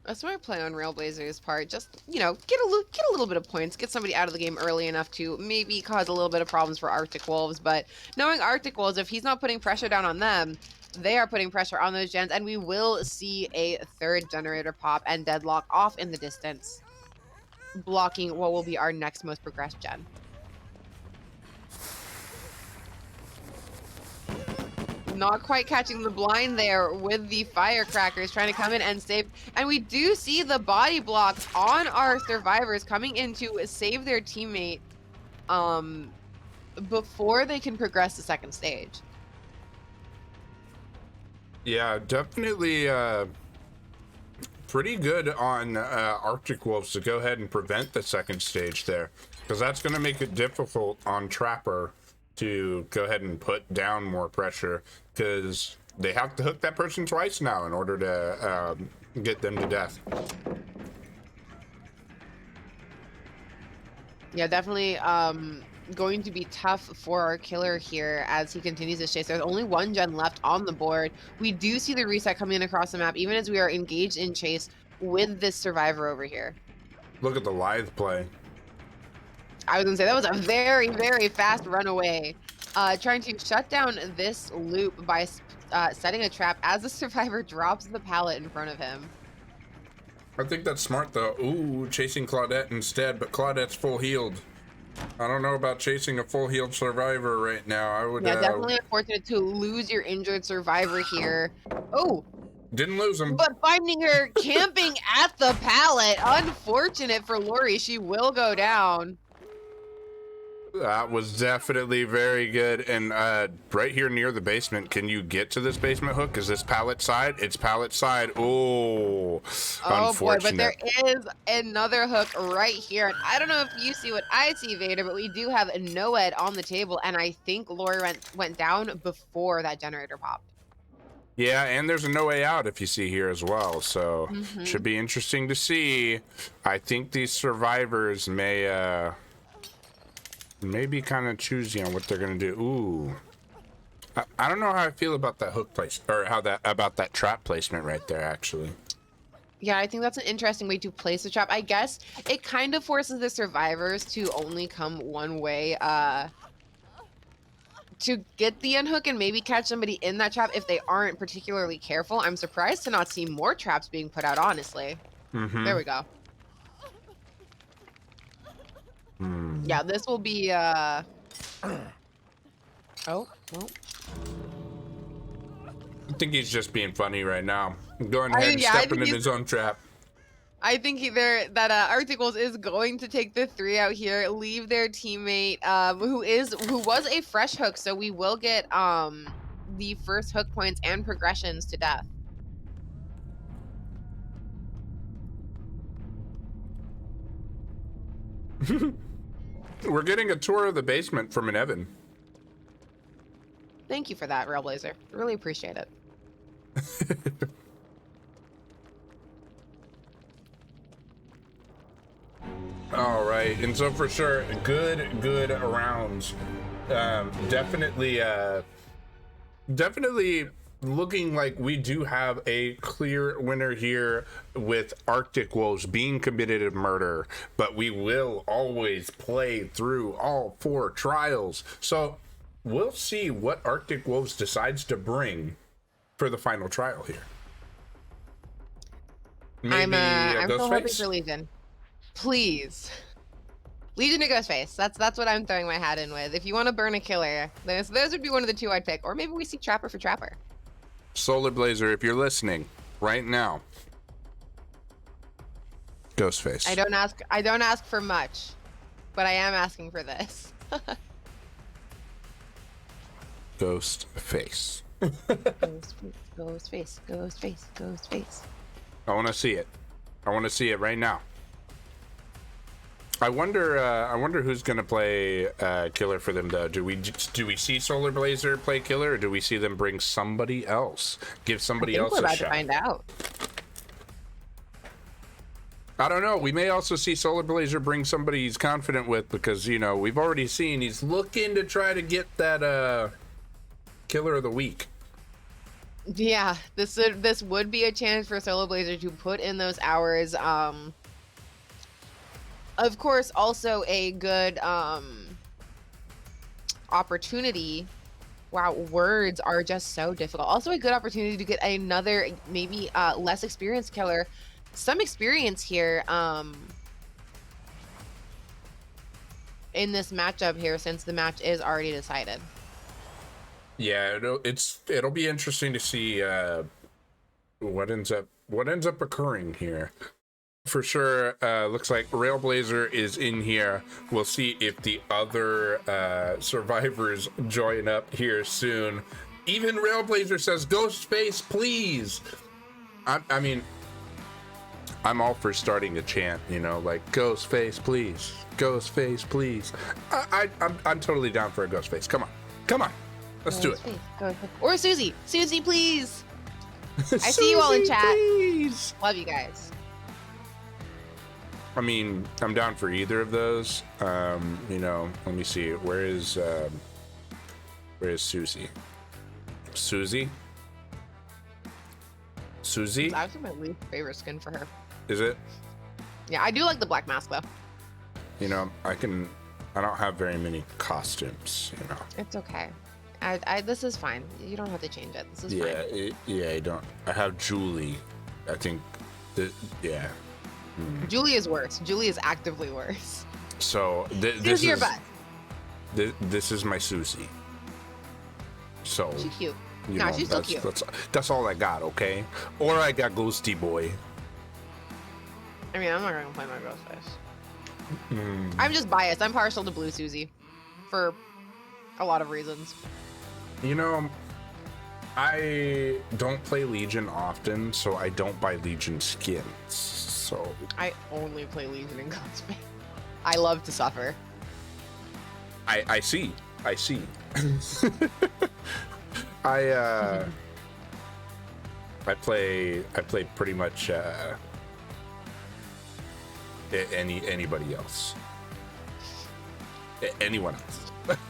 That's why I play on Railblazer's part. Just, you know, get a little bit of points, get somebody out of the game early enough to maybe cause a little bit of problems for Arctic Wolves. But knowing Arctic Wolves, if he's not putting pressure down on them, they are putting pressure on those gens, and we will see a 3rd generator pop and deadlock off in the distance, blocking what will be our next most progressed gen. Not quite catching the blind there with the firecrackers trying to come in and save. And we do see the body blocks on our survivors coming in to save their teammate before they can progress to 2nd stage. Yeah, definitely pretty good on Arctic Wolves to go ahead and prevent the 2nd stage there, because that's going to make it difficult on Trapper to go ahead and put down more pressure, because they have to hook that person twice now in order to get them to death. Yeah, definitely going to be tough for our killer here as he continues his chase. There's only 1 gen left on the board. We do see the reset coming in across the map, even as we are engaged in chase with this survivor over here. Look at the lithe play. I was gonna say that was a very, very fast runaway. Trying to shut down this loop by setting a trap as the survivor drops the pallet in front of him. I think that's smart though. Ooh, chasing Claudette instead, but Claudette's full healed. I don't know about chasing a full healed survivor right now. I would. Yeah, definitely unfortunate to lose your injured survivor here. Oh. Didn't lose him. But finding her camping at the pallet, unfortunate for Lori. She will go down. That was definitely very good. And right here near the basement, can you get to this basement hook? Is this pallet side? It's pallet side. Oh, boy, but there is another hook right here. And I don't know if you see what I see, Vader, but we do have a Noed on the table. And I think Lori went down before that generator popped. Yeah, and there's a no way out if you see here as well. So should be interesting to see. I think these survivors may maybe kind of choosy on what they're gonna do. Ooh, I don't know how I feel about that hook place, or about that trap placement right there. Actually, yeah, I think that's an interesting way to place the trap. I guess it kind of forces the survivors to only come one way to get the unhook and maybe catch somebody in that trap if they aren't particularly careful. I'm surprised to not see more traps being put out, honestly. There we go. Yeah, this will be oh, well. I think he's just being funny right now. Going ahead and I stepping think in his own trap. I think that Arcticles is going to take the 3 out here, leave their teammate who was a fresh hook, so we will get the first hook points and progressions to death. We're getting a tour of the basement from an Evan. Thank you for that, Railblazer. Really appreciate it. All right, and so for sure, good rounds. Definitely looking like we do have a clear winner here with Arctic Wolves being committed to murder, but we will always play through all 4 trials. So we'll see what Arctic Wolves decides to bring for the final trial here. Maybe I'm still hoping Ghostface? for Legion. Please. Legion or Ghostface. That's what I'm throwing my hat in with. If you want to burn a killer, those would be one of the 2 I'd pick. Or maybe we see Trapper for Trapper. Solar Blazer, if you're listening right now, Ghostface. I don't ask for much, but I am asking for this. Ghostface. Ghostface. I want to see it. I want to see it right now. I wonder who's gonna play killer for them though. Do we see Solar Blazer play killer, or do we see them bring somebody else? Give somebody else we're a about shot. to find out. I don't know. We may also see Solar Blazer bring somebody he's confident with, because you know we've already seen he's looking to try to get that killer of the week. Yeah, this would be a chance for Solo Blazer to put in those hours. Of course, also a good opportunity. Wow, words are just so difficult. Also a good opportunity to get another, maybe less experienced killer, some experience here in this matchup here, since the match is already decided. Yeah, it'll be interesting to see what ends up occurring here. For sure, looks like Railblazer is in here. We'll see if the other survivors join up here soon. Even Railblazer says, "Ghostface, please." I mean, I'm all for starting a chant, you know, like "Ghostface, please, Ghostface, please." I'm totally down for a Ghostface. Come on, let's do it. Or Susie, please. I see you all in chat. Please. Love you guys. I mean, I'm down for either of those. You know, let me see. Where is Susie? Susie? It's actually my least favorite skin for her. Is it? Yeah, I do like the black mask though. You know, I don't have very many costumes, you know. It's okay. This is fine. You don't have to change it. This is fine. Yeah, I don't. I have Julie. I think yeah. Julie is worse. Julie is actively worse. So this Susie your is butt. This is my Susie. So She's cute. you No, know, she's still cute. That's all I got, okay? Or I got Ghosty Boy. I mean, I'm not gonna play my Ghostface. I'm just biased. I'm partial to Blue Susie for a lot of reasons. You know, I don't play Legion often, so I don't buy Legion skins. So I only play Legion and Ghostface. I love to suffer. I see. I play pretty much anybody else. Anyone else.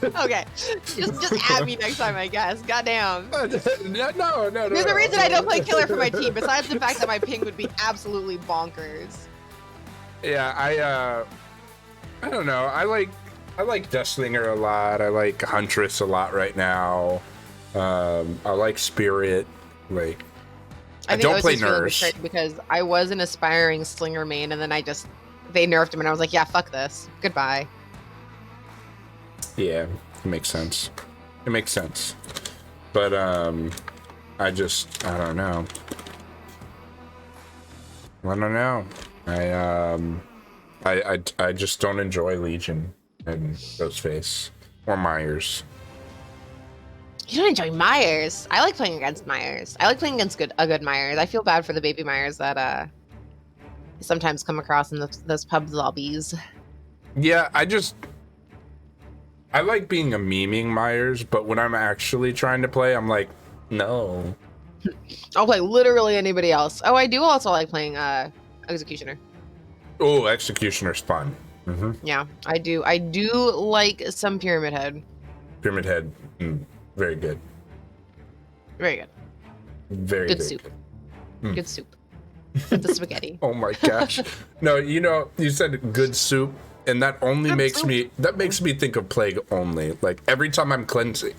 Okay, just add me next time, I guess. Goddamn. No. There's a reason I don't play killer for my team, besides the fact that my ping would be absolutely bonkers. Yeah, I don't know. I I like Deathslinger a lot. I like Huntress a lot right now. I like Spirit. Like, I don't play Nurse because I was an aspiring Slinger main, and then they nerfed him, and I was like, yeah, fuck this. Goodbye. Yeah, it makes sense. It makes sense. But I don't know. I don't know. I just don't enjoy Legion and Ghostface or Myers. You don't enjoy Myers. I like playing against Myers. I like playing against a good Myers. I feel bad for the baby Myers that sometimes come across in those pub lobbies. Yeah, I like being a memeing Myers, but when I'm actually trying to play, I'm like, no. I'll play literally anybody else. Oh, I do also like playing Executioner. Oh, Executioner's fun. Mm-hmm. Yeah, I do. I do like some Pyramid Head. Pyramid Head, very good. Very good. Very good very soup. Good. Good soup. With the spaghetti. Oh my gosh. No, you said good soup, and that only Good makes soup. me think of Plague only. Like every time I'm cleansing.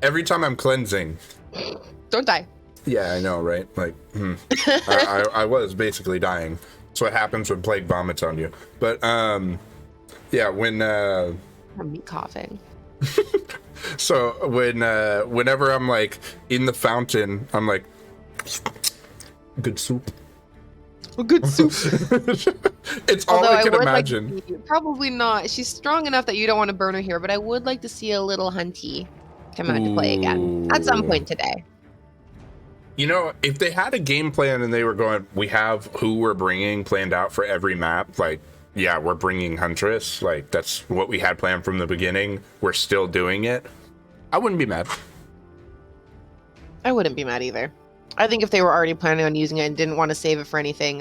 Every time I'm cleansing. Don't die. Yeah, I know, right? Like, I was basically dying. That's what happens when Plague vomits on you. But yeah, when Me coughing. so whenever I'm like in the fountain, I'm like, good soup. Good soup. It's all Although I can would imagine. Like to see, probably not. She's strong enough that you don't want to burn her here, but I would like to see a little Hunty come out to play again at some point today. You know, if they had a game plan and they were going, we have who we're bringing planned out for every map, like, yeah, we're bringing Huntress, like, that's what we had planned from the beginning. We're still doing it. I wouldn't be mad. I wouldn't be mad either. I think if they were already planning on using it and didn't want to save it for anything,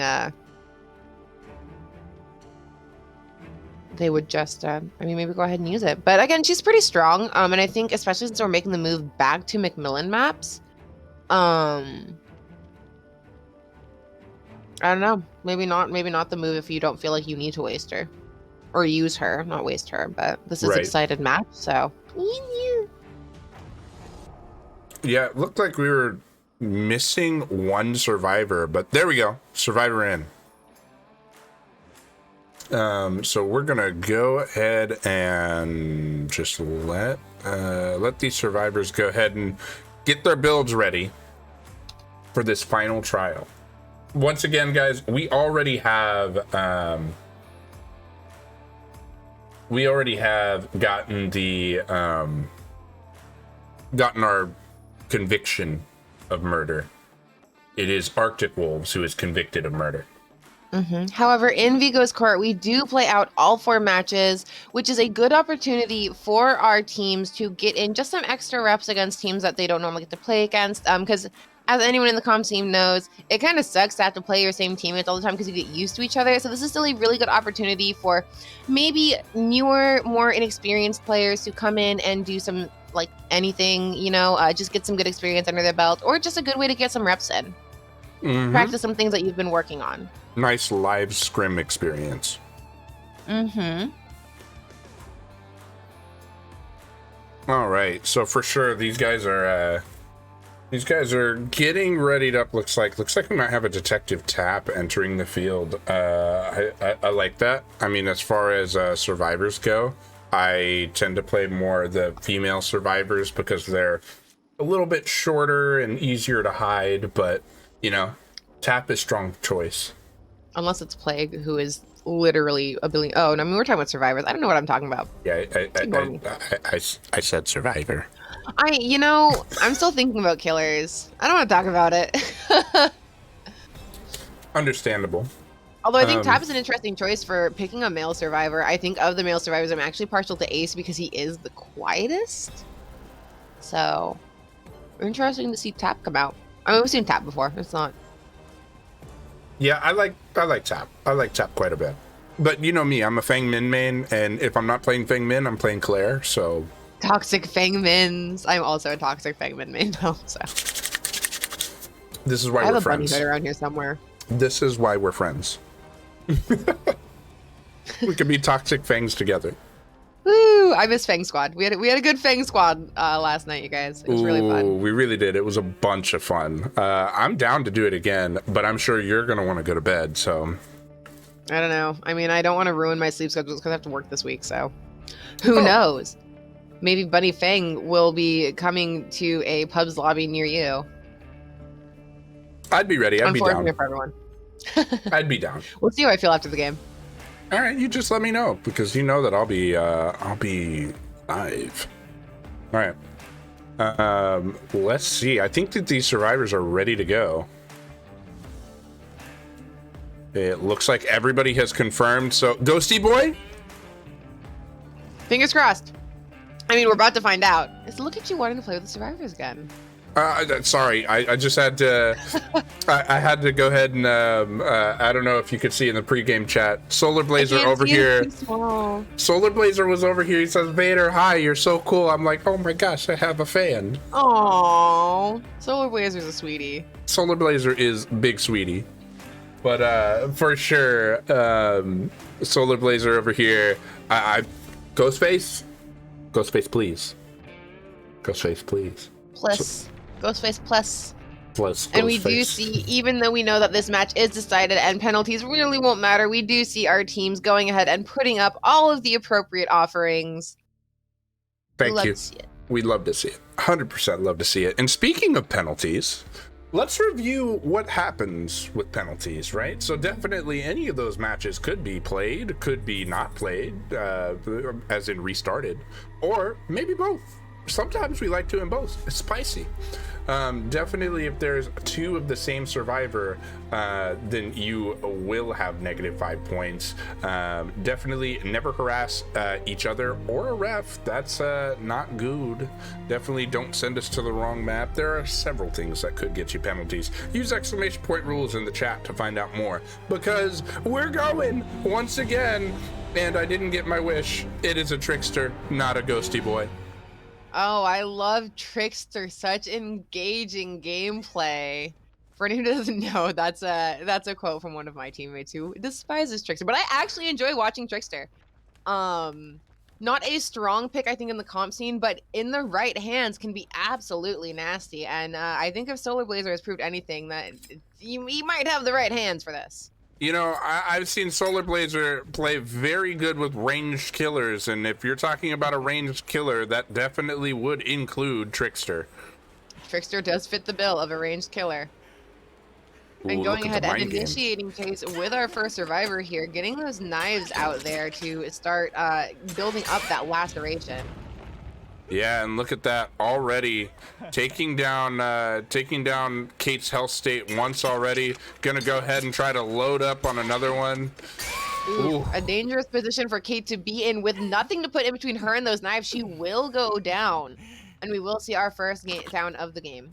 they would just, maybe go ahead and use it. But again, she's pretty strong. And I think, especially since we're making the move back to Macmillan maps, I don't know. Maybe not the move if you don't feel like you need to waste her. Or use her, not waste her. But this is Right. excited match, so. Yeah, it looked like we were missing one survivor, but there we go. Survivor in. So we're gonna go ahead and just let these survivors go ahead and get their builds ready for this final trial. Once again, guys, we already have gotten the gotten our conviction of murder. It is Arctic Wolves who is convicted of murder. However, in Vigo's court, we do play out all 4 matches, which is a good opportunity for our teams to get in just some extra reps against teams that they don't normally get to play against. Because as anyone in the comms team knows, it kind of sucks to have to play your same teammates all the time because you get used to each other. So this is still a really good opportunity for maybe newer, more inexperienced players to come in and do some, like, anything, just get some good experience under their belt, or just a good way to get some reps in. Practice some things that you've been working on. Nice live scrim experience. All right, so for sure these guys are getting readied up. Looks like we might have a detective tap entering the field. I like that. I mean, as far as survivors go, I tend to play more the female survivors because they're a little bit shorter and easier to hide, but tap is strong choice. Unless it's Plague, who is literally a billion. Oh, no, we're talking about survivors. I don't know what I'm talking about. Yeah, I said survivor. I'm still thinking about killers. I don't want to talk about it. Understandable. Although I think Tap is an interesting choice for picking a male survivor. I think of the male survivors, I'm actually partial to Ace because he is the quietest. So, interesting to see Tap come out. I mean, we've seen Tap before. It's not. Yeah, I like Tap. I like Tap quite a bit. But you know me, I'm a Fang Min main, and if I'm not playing Fang Min, I'm playing Claire, so... Toxic Fang Mins. I'm also a Toxic Fang Min main now, so... This is why I have we're a bunny friends. hood around here somewhere. This is why we're friends. We could be Toxic Fangs together. Woo! I miss Fang Squad. We had a good Fang Squad last night, you guys. It was really Ooh, fun. we really did. It was a bunch of fun. I'm down to do it again, but I'm sure you're gonna want to go to bed. So I don't know. I mean, I don't want to ruin my sleep schedule because I have to work this week. So who Oh. knows? Maybe Bunny Fang will be coming to a pub's lobby near you. I'd be ready. I'd be Unfortunate down. for everyone. I'd be down. We'll see how I feel after the game. All right, you just let me know because you know that I'll be live. All right. Let's see. I think that these survivors are ready to go. It looks like everybody has confirmed. So, Ghosty Boy? Fingers crossed. I mean, we're about to find out. Just look at you wanting to play with the survivors again. Sorry, I just had to. I had to go ahead and I don't know if you could see in the pregame chat. Solar Blazer over here. Solar Blazer was over here. He says, "Vader, hi, you're so cool." I'm like, "Oh my gosh, I have a fan." Aww. Solar Blazer's a sweetie. Solar Blazer is big sweetie, but for sure, Solar Blazer over here. Ghostface, please. Ghostface, please. Plus. Ghostface plus. Plus, And we do Ghostface. see, even though we know that this match is decided and penalties really won't matter, we do see our teams going ahead and putting up all of the appropriate offerings. Thank Love you. to see it. We'd love to see it. 100% love to see it. And speaking of penalties, let's review what happens with penalties, right? So definitely any of those matches could be played, could be not played, as in restarted, or maybe both. Sometimes we like doing both. It's spicy. Definitely if there's two of the same survivor, then you will have -5 points. Definitely never harass each other or a ref. That's not good. Definitely don't send us to the wrong map. There are several things that could get you penalties. Use exclamation point rules in the chat to find out more, because we're going once again, and I didn't get my wish. It is a trickster, not a ghosty boy. Oh, I love Trickster. Such engaging gameplay. For anyone who doesn't know, that's a quote from one of my teammates who despises Trickster. But I actually enjoy watching Trickster. Not a strong pick, I think, in the comp scene, but in the right hands can be absolutely nasty. And I think if Solar Blazer has proved anything, that he might have the right hands for this. You know, I've seen Solar Blazer play very good with ranged killers, and if you're talking about a ranged killer, that definitely would include Trickster. Trickster does fit the bill of a ranged killer. Ooh, And going look at ahead the and mind game. initiating chase with our first survivor here, getting those knives out there to start building up that laceration. Yeah, and look at that already, taking down Kate's health state once already. Gonna go ahead and try to load up on another one. Ooh, Ooh. a dangerous position for Kate to be in with nothing to put in between her and those knives. She will go down, and we will see our first down of the game.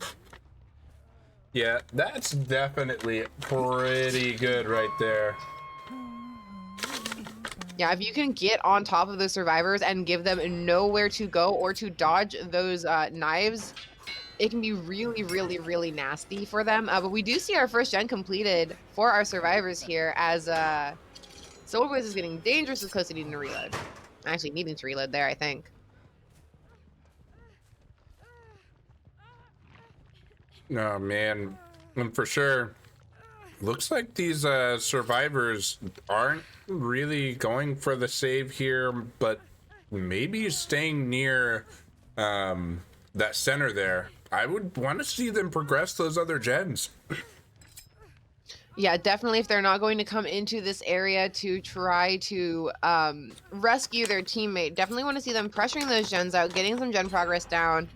Yeah, that's definitely pretty good right there. Yeah, if you can get on top of the survivors and give them nowhere to go or to dodge those knives, it can be really, really, really nasty for them. But we do see our first gen completed for our survivors here as Solar Blaze is getting dangerously close to needing to reload. Actually, needing to reload there, I think. Oh man, and for sure, looks like these survivors aren't really going for the save here, but maybe staying near that center there. I would want to see them progress those other gens. Yeah, definitely if they're not going to come into this area to try to rescue their teammate, definitely want to see them pressuring those gens out, getting some gen progress down.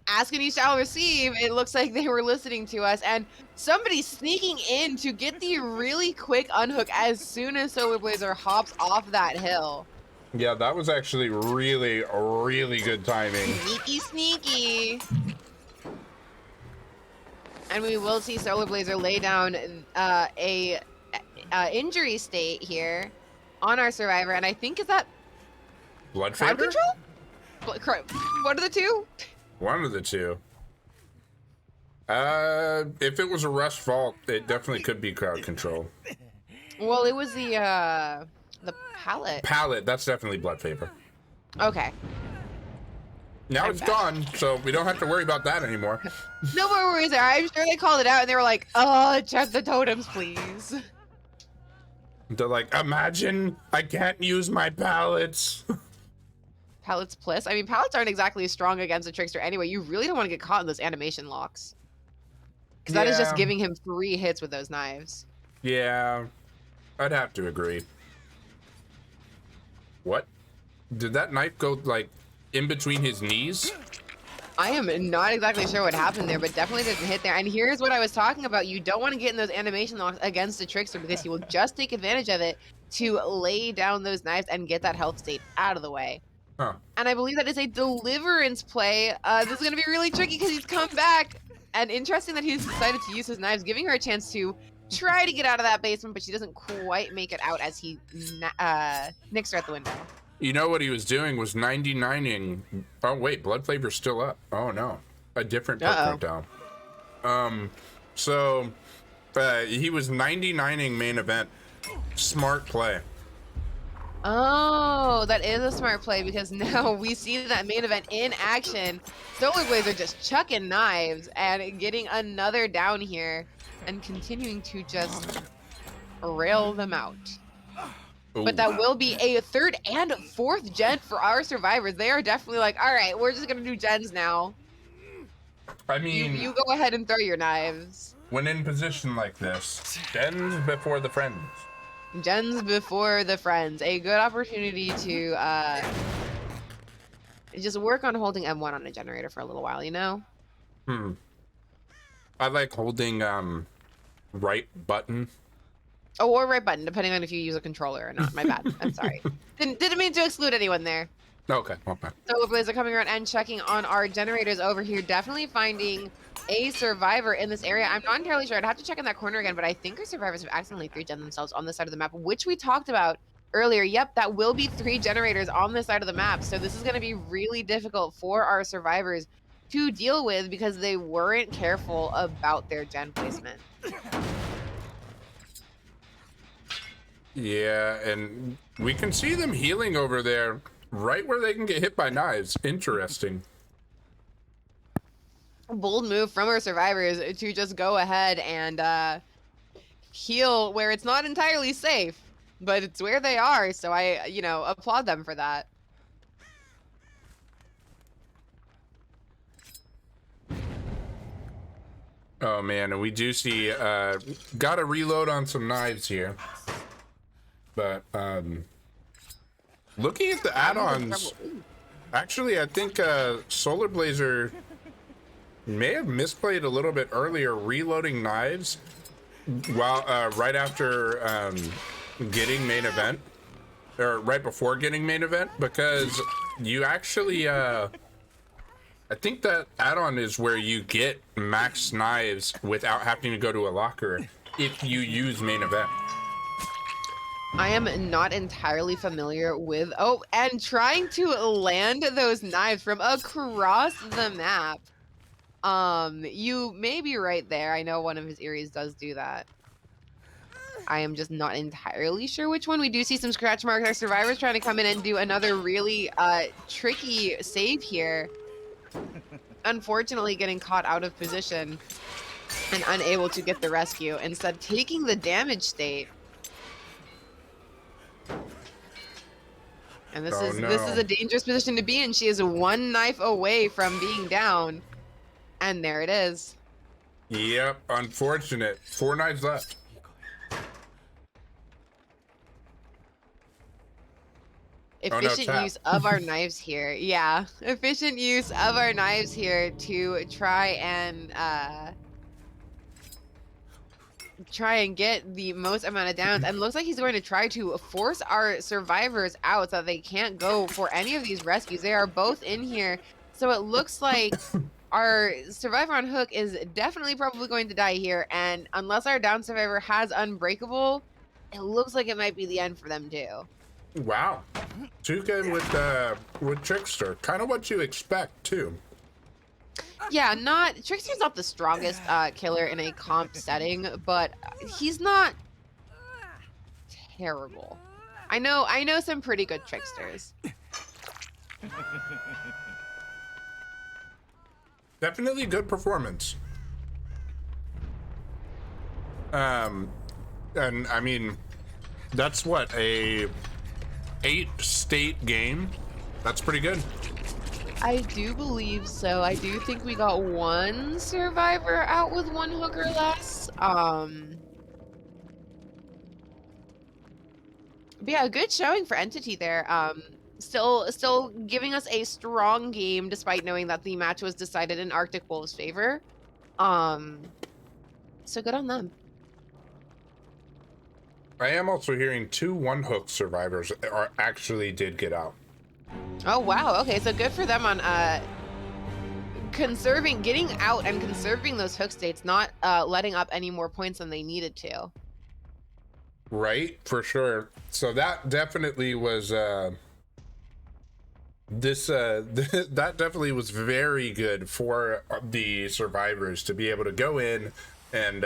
Ask and you shall receive. It looks like they were listening to us, and somebody sneaking in to get the really quick unhook as soon as Solar Blazer hops off that hill. Yeah, that was actually really, really good timing. Sneaky, sneaky. And we will see Solar Blazer lay down a injury state here on our survivor, and I think is that Blood crowd fever? control? What are the two? One of the two. If it was a rush vault, it definitely could be crowd control. Well, it was the pallet. Pallet, that's definitely blood favor. Okay. Now I'm it's bad. gone, so we don't have to worry about that anymore. No more worries there. I'm sure they called it out and they were like, check the totems, please. They're like, imagine I can't use my pallets. Pallets plus. I mean, pallets aren't exactly strong against a trickster anyway. You really don't want to get caught in those animation locks. Because that is just Yeah. giving him 3 hits with those knives. Yeah, I'd have to agree. What? Did that knife go, like, in between his knees? I am not exactly sure what happened there, but definitely didn't hit there. And here's what I was talking about. You don't want to get in those animation locks against a trickster because he will just take advantage of it to lay down those knives and get that health state out of the way. Huh. And I believe that is a deliverance play. This is going to be really tricky because he's come back. And interesting that he's decided to use his knives, giving her a chance to try to get out of that basement, but she doesn't quite make it out as he nicks her at the window. You know what he was doing was 99ing. Oh, wait, blood flavor's still up. Oh, no. A different perk Uh-oh. went down. So, he was 99ing main event. Smart play. Oh, that is a smart play because now we see that main event in action. Solar Blazer just chucking knives and getting another down here and continuing to just rail them out. Ooh. But that will be a 3rd and 4th gen for our survivors. They are definitely like, all right, we're just going to do gens now. I You, mean, you go ahead and throw your knives. when in position like this, gens before the friends. Gens before the friends. A good opportunity to just work on holding M1 on a generator for a little while, you know? I like holding right button. Oh, or right button, depending on if you use a controller or not. My bad. I'm sorry. Didn't mean to exclude anyone there. Okay. So Blazer coming around and checking on our generators over here. Definitely finding a survivor in this area. I'm not entirely sure. I'd have to check in that corner again, but I think our survivors have accidentally 3-gen themselves on this side of the map, which we talked about earlier. Yep, that will be 3 generators on this side of the map. So this is going to be really difficult for our survivors to deal with because they weren't careful about their gen placement. Yeah, and we can see them healing over there, right where they can get hit by knives. Interesting. Bold move from our survivors to just go ahead and heal where it's not entirely safe, but it's where they are. So I, applaud them for that. Oh man, and we do see gotta reload on some knives here. But looking at the add-ons, actually I think Solar Blazer may have misplayed a little bit earlier reloading knives while right after getting main event, or right before getting main event, because you actually I think that add-on is where you get max knives without having to go to a locker if you use main event. I am not entirely familiar with, and trying to land those knives from across the map. You may be right there. I know one of his areas does do that. I am just not entirely sure which one. We do see some scratch marks. Our survivors trying to come in and do another really tricky save here. Unfortunately, getting caught out of position and unable to get the rescue. Instead, taking the damage state. And this is a dangerous position to be in. She is 1 knife away from being down. And there it is. Yep, unfortunate. 4 knives left. Efficient tap. use of our knives here. Yeah, efficient use of our knives here to try and get the most amount of downs. And looks like he's going to try to force our survivors out so that they can't go for any of these rescues. They are both in here. So it looks like our survivor on hook is definitely probably going to die here. And unless our down survivor has unbreakable, it looks like it might be the end for them too. Wow. 2K with Trickster. Kind of what you expect too. Yeah, Trickster's not the strongest killer in a comp setting, but he's not terrible. I know some pretty good tricksters. Definitely good performance. And I mean, that's what, a 8-state game? That's pretty good. I do believe so. I do think we got one survivor out with one hook or less. But yeah, a good showing for Entity there. Still giving us a strong game despite knowing that the match was decided in Arctic Wolves' favor. So good on them. I am also hearing 2 1-hook survivors did get out. Oh wow, okay, so good for them on getting out and conserving those hook states, not letting up any more points than they needed to. Right, for sure. So that definitely was that definitely was very good for the survivors to be able to go in and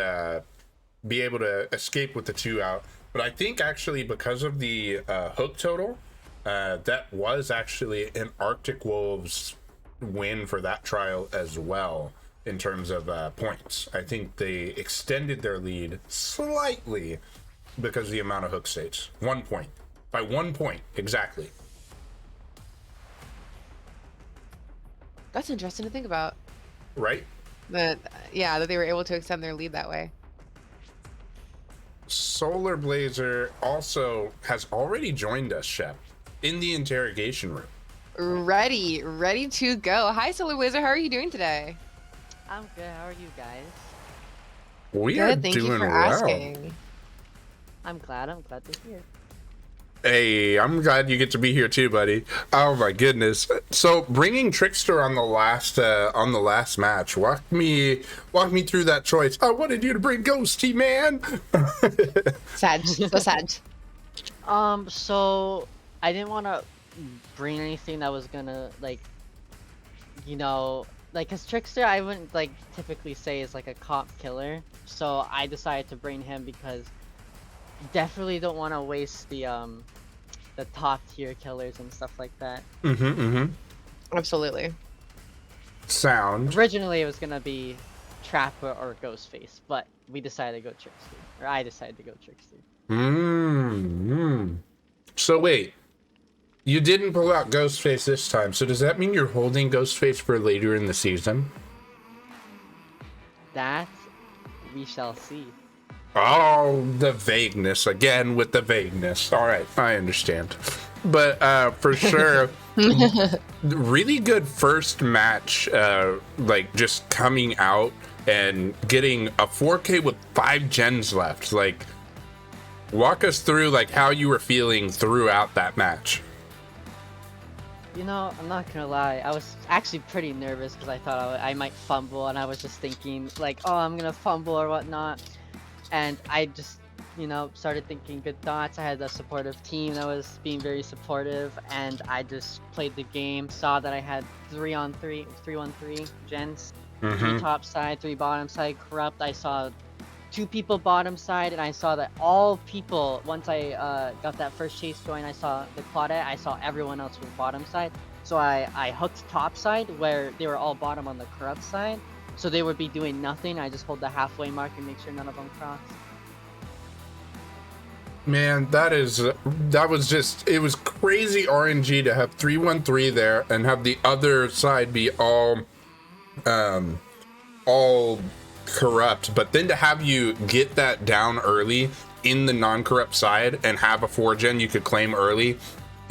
be able to escape with the 2 out. But I think actually because of the hook total, that was actually an Arctic Wolves win for that trial as well in terms of points. I think they extended their lead slightly because of the amount of hook states. 1 point. By 1 point, exactly. That's interesting to think about. Right? That they were able to extend their lead that way. Solar Blazer also has already joined us, Shep, in the interrogation room. Ready to go. Hi, Solar Blazer. How are you doing today? I'm good. How are you guys? We are Thank you doing for well. asking. I'm glad to hear. Hey, I'm glad you get to be here too, buddy. Oh my goodness! So bringing Trickster on the last match, walk me through that choice. I wanted you to bring Ghosty, man. Sad, so sad. So I didn't want to bring anything that was gonna cause Trickster I wouldn't typically say is like a cop killer. So I decided to bring him because definitely don't want to waste the top tier killers and stuff like that. Absolutely. Sound. Originally it was gonna be Trapper or Ghostface, but we decided to go Trickster, or I decided to go Trickster. So wait, you didn't pull out Ghostface this time, so does that mean you're holding Ghostface for later in the season? That we shall see. Oh, the vagueness again with the vagueness. All right, I understand. But for sure, really good first match, just coming out and getting a 4K with 5 gens left. Like, walk us through how you were feeling throughout that match. You know, I'm not gonna lie, I was actually pretty nervous because I thought I might fumble, and I was just thinking oh, I'm gonna fumble or whatnot. And I just, started thinking good thoughts. I had a supportive team that was being very supportive, and I just played the game, saw that I had 3-on-3 gens, 3 top side, 3 bottom side, corrupt. I saw 2 people bottom side, and I saw that all people, once I got that first chase going, I saw the Claudette, I saw everyone else was bottom side. So I hooked top side where they were all bottom on the corrupt side. So they would be doing nothing. I just hold the halfway mark and make sure none of them cross. Man, it was crazy RNG to have 3-1-3 there and have the other side be all corrupt, but then to have you get that down early in the non-corrupt side and have a 4-gen you could claim early,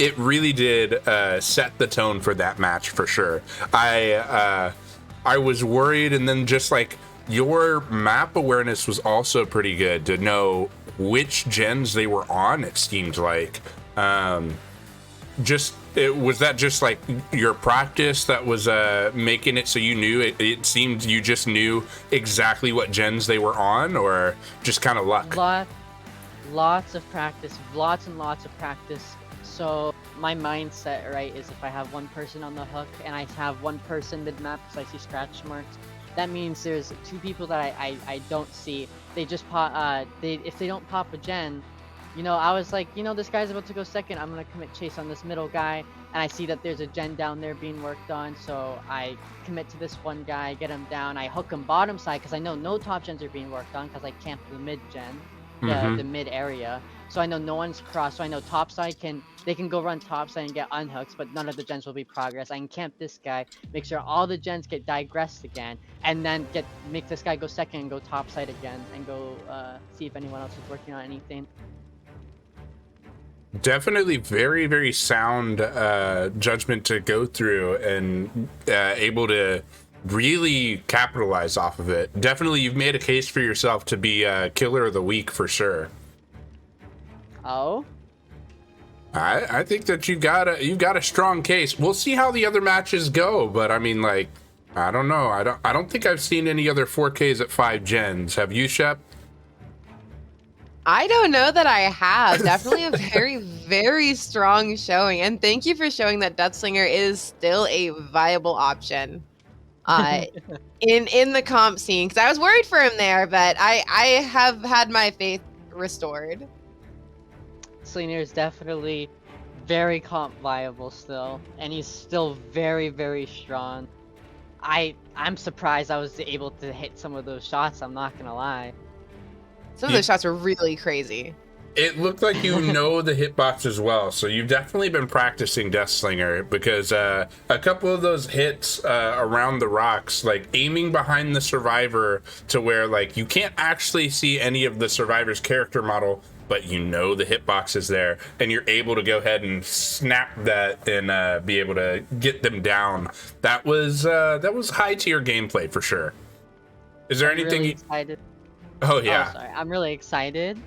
it really did set the tone for that match for sure. I was worried, and then just your map awareness was also pretty good to know which gens they were on, it seemed like. Was that just your practice that was making it so you knew it seemed you just knew exactly what gens they were on, or just kind of luck? Lots of practice, lots and lots of practice. So my mindset, right, is if I have one person on the hook and I have one person mid-map because I see scratch marks, that means there's 2 people that I don't see. They just pop. If they don't pop a gen, You know, I was like, you know, this guy's about to go second. I'm gonna commit chase on this middle guy, and I see that there's a gen down there being worked on, so I commit to this one guy, get him down. I hook him bottom side because I know no top gens are being worked on because I camped the mid gen, the mid area. So I know no one's crossed. So I know top side they can go run top side and get unhooked, but none of the gens will be progress. I can camp this guy, make sure all the gens get digressed again, and then make this guy go second and go top side again, and go see if anyone else is working on anything. Definitely very, very sound judgment to go through and able to really capitalize off of it. Definitely, you've made a case for yourself to be killer of the week for sure. Oh? I think that you've got a strong case. We'll see how the other matches go, but I mean, like, I don't know. I don't think I've seen any other 4Ks at 5 gens. Have you, Shep? I don't know that I have. Definitely a very, very strong showing. And thank you for showing that Deathslinger is still a viable option in the comp scene. Because I was worried for him there, but I have had my faith restored. Slinger is definitely very comp viable still, and he's still very, very strong. I'm surprised I was able to hit some of those shots, I'm not gonna lie. Some of those shots were really crazy. It looked like you know the hitbox as well, so you've definitely been practicing Deathslinger, because a couple of those hits around the rocks, like aiming behind the survivor to where like you can't actually see any of the survivor's character model, but you know the hitbox is there, and you're able to go ahead and snap that and be able to get them down. That was high tier gameplay for sure. Is there anything? Really excited. Oh yeah. Oh, sorry. I'm really excited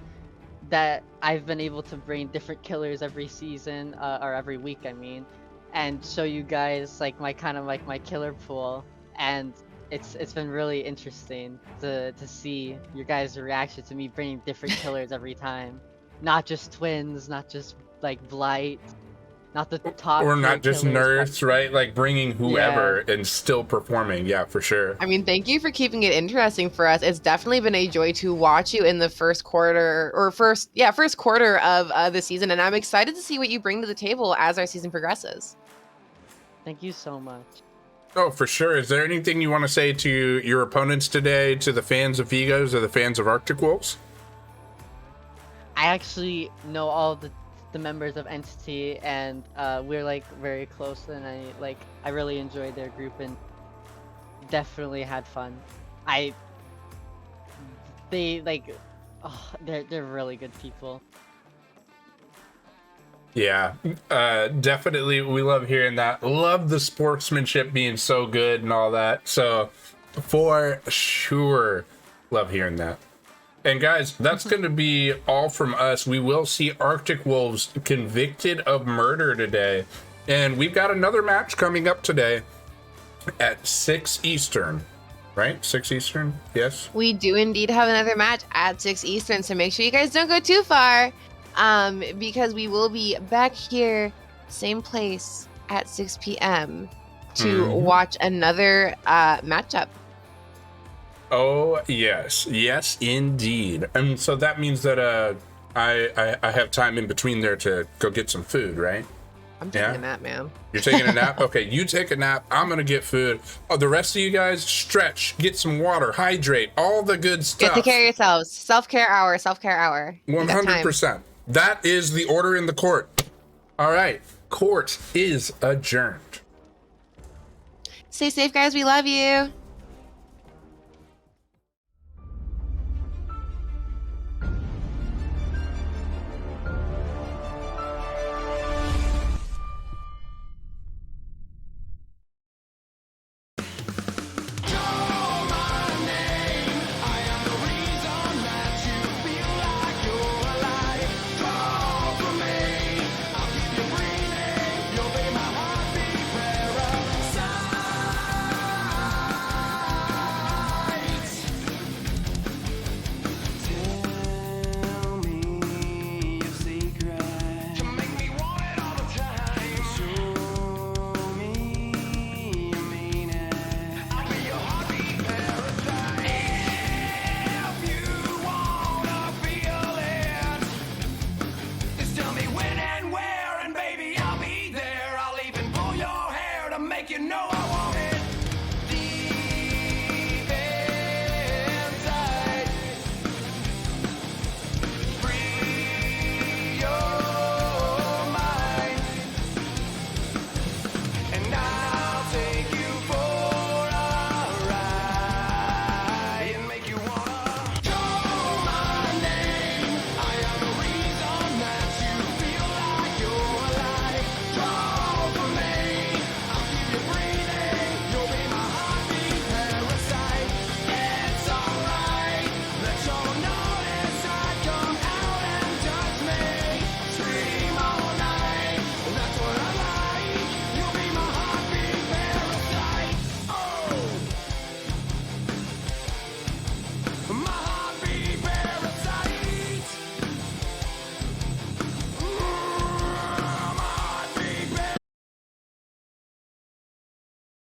that I've been able to bring different killers every season, or every week, I mean, and show you guys like my killer pool, and it's been really interesting to see your guys' reaction to me bringing different killers every time, not just twins, not just like Blight, not the top, or not just killers, nerfs, right? Like bringing whoever and still performing. Yeah, for sure. I mean, thank you for keeping it interesting for us. It's definitely been a joy to watch you in the first quarter of the season, and I'm excited to see what you bring to the table as our season progresses. Thank you so much. Oh, for sure. Is there anything you want to say to your opponents today, to the fans of Vigos or the fans of Arctic Wolves? I actually know all the members of Entity, and we're like very close, and I really enjoyed their group and definitely had fun. They're really good people. Yeah, definitely. We love hearing that. Love the sportsmanship being so good and all that. So for sure, love hearing that. And guys, that's going to be all from us. We will see Arctic Wolves convicted of murder today. And we've got another match coming up today at 6 Eastern. Right? 6 Eastern? Yes? We do indeed have another match at 6 Eastern, so make sure you guys don't go too far, because we will be back here, same place, at 6 p.m. to watch another matchup. Oh, yes. Yes, indeed. And so that means that I have time in between there to go get some food, right? I'm taking a nap, man. You're taking a nap? Okay, you take a nap. I'm going to get food. Oh, the rest of you guys, stretch, get some water, hydrate, all the good stuff. Take care of yourselves. Self-care hour, self-care hour. 100%. That is the order in the court. All right, court is adjourned. Stay safe, guys. We love you.